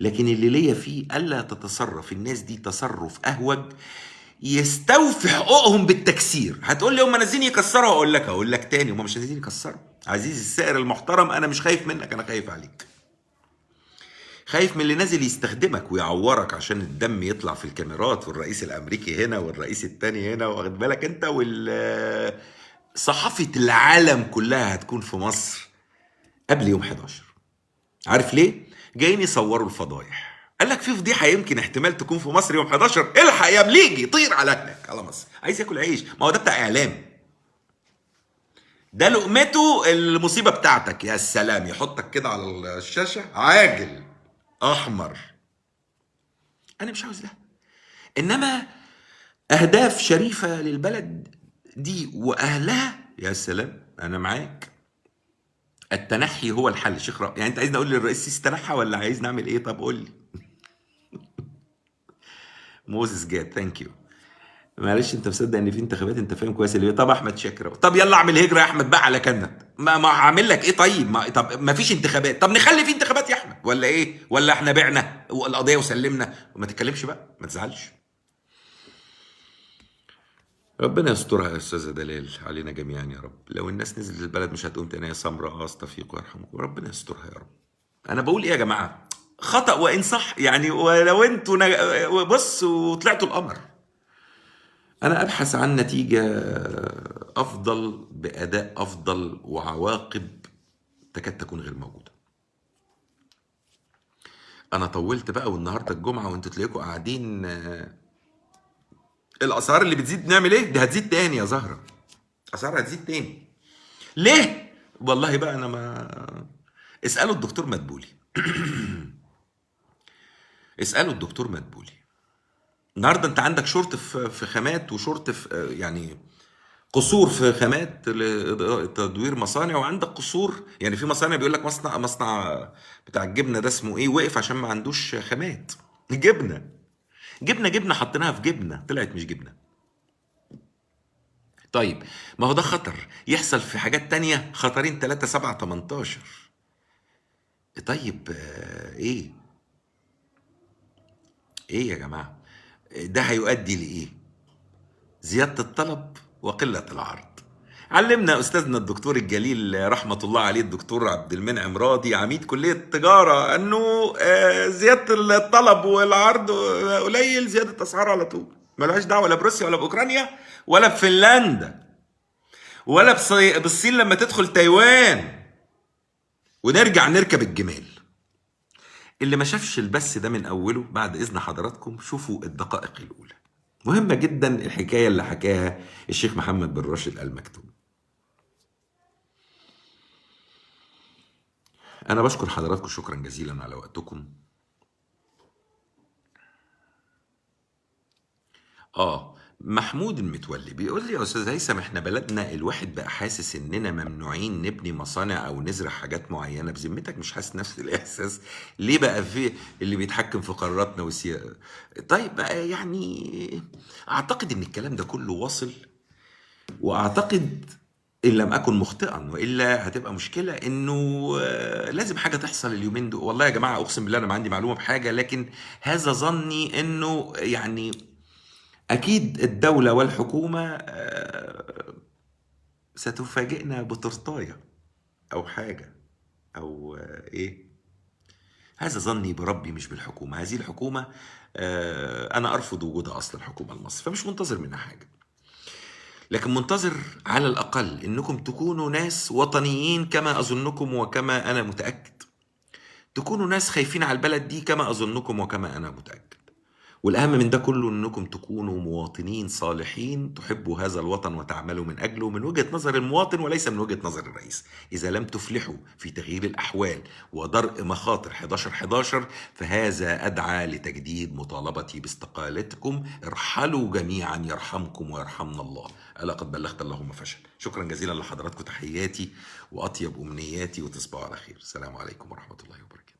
لكن اللي ليا فيه ألا تتصرف الناس دي تصرف أهوج يستوفي حقوقهم بالتكسير. هتقول لي هم نازلين يكسروا، أقول لك تاني، هم مش نازلين يكسروا. عزيزي السائر المحترم، أنا مش خايف منك، أنا خايف عليك. خايف من اللي نازل يستخدمك ويعورك عشان الدم يطلع في الكاميرات، والرئيس الامريكي هنا والرئيس التاني هنا، واخد بالك انت، صحافة العالم كلها هتكون في مصر قبل يوم 11. عارف ليه؟ جايين يصوروا الفضايح. قال لك في فضيحة يمكن احتمال تكون في مصر يوم 11، الحق يا مليجي طير على هناك على مصر، عايز ياكل عيش. ما هو ده بتاع اعلام، ده لقمته المصيبة بتاعتك. يا سلام، يحطك كده على الشاشة عاجل احمر. انا مش عاوز ده، انما اهداف شريفه للبلد دي واهلها، يا سلام انا معاك. التنحي هو الحل. شيخ يعني انت عايزني اقول للرئيس السيسي تنحى ولا عايز نعمل ايه؟ طب قول لي. موزس جاد، ثانك يو. معلش، انت مصدق ان في انتخابات؟ انت فاهم كويس اللي طب احمد شاكر، طب يلا اعمل هجره يا احمد بقى على كندا. ما هعمل لك ايه طيب؟ طب ما فيش انتخابات، طب نخلي في انتخابات يا احمد ولا ايه؟ ولا احنا بعنا القضيه وسلمنا؟ وما تتكلمش بقى، ما تزعلش. ربنا يسترها يا استاذه دلال علينا جميعا يا رب. لو الناس نزلت البلد مش هتقوم تاني يا سمراء، استفيق ويرحمكم، ربنا يسترها يا رب. انا بقول ايه يا جماعه؟ خطأ وان صح يعني، ولو انتوا بص وطلعتوا القمر، انا ابحث عن نتيجه افضل باداء افضل وعواقب تكاد تكون غير موجوده. انا طولت بقى، والنهارده الجمعه وانتوا تلاقيكم قاعدين. الاسعار اللي بتزيد نعمل ايه؟ دي هتزيد تاني يا زهره، اسعارها هتزيد تاني. ليه؟ والله بقى انا ما اسالوا الدكتور مدبولي. اسالوا الدكتور مدبولي. النهارده انت عندك شورت في خامات، وشورت في يعني قصور في خامات لتدوير مصانع، وعندك قصور يعني في مصانع بيقول لك مصنع بتاع الجبنه ده اسمه ايه وقف عشان ما عندوش خامات. جبنه حطيناها في جبنه طلعت مش جبنه. طيب ما هو ده خطر يحصل في حاجات تانية، خطرين 3 7 18. طيب ايه يا جماعه؟ ده هيؤدي لايه؟ زياده الطلب وقله العرض. علمنا استاذنا الدكتور الجليل رحمه الله عليه، الدكتور عبد المنعم راضي عميد كليه التجاره، انه زياده الطلب والعرض قليل، زياده اسعار على طول. ملهاش دعوه لا بروسيا ولا باوكرانيا ولا بفنلندا ولا بالصين لما تدخل تايوان ونرجع نركب الجمال. اللي ما شافش البث ده من اوله، بعد اذن حضراتكم شوفوا الدقائق الاولى. مهمه جدا الحكايه اللي حكاها الشيخ محمد بن راشد آل مكتوم. انا بشكر حضراتكم شكرا جزيلا على وقتكم. محمود المتولي بيقول لي يا استاذ هيثم، احنا بلدنا الواحد بقى حاسس اننا ممنوعين نبني مصانع او نزرع حاجات معينه. بذمتك مش حاسس نفس الاحساس؟ ليه بقى في اللي بيتحكم في قراراتنا طيب بقى يعني اعتقد ان الكلام ده كله واصل، واعتقد ان لم اكن مخطئا والا هتبقى مشكله، انه لازم حاجه تحصل اليومين دول. والله يا جماعه اقسم بالله انا ما عندي معلومه بحاجه، لكن هذا ظني انه يعني أكيد الدولة والحكومة ستفاجئنا بتورتاية أو حاجة أو إيه. هذا ظني بربي مش بالحكومة. هذه الحكومة أنا أرفض وجودها أصلا، الحكومة المصرية، فمش منتظر منها حاجة. لكن منتظر على الأقل إنكم تكونوا ناس وطنيين كما أظنكم وكما أنا متأكد، تكونوا ناس خايفين على البلد دي كما أظنكم وكما أنا متأكد، والأهم من ده كله أنكم تكونوا مواطنين صالحين تحبوا هذا الوطن وتعملوا من أجله من وجهة نظر المواطن وليس من وجهة نظر الرئيس. إذا لم تفلحوا في تغيير الأحوال ودرء مخاطر 11/11 فهذا أدعى لتجديد مطالبتي باستقالتكم. ارحلوا جميعا يرحمكم ويرحمنا الله. ألا قد بلغت اللهم فشل. شكرا جزيلا لحضراتكم، تحياتي وأطيب أمنياتي، وتصبحوا على خير. السلام عليكم ورحمة الله وبركاته.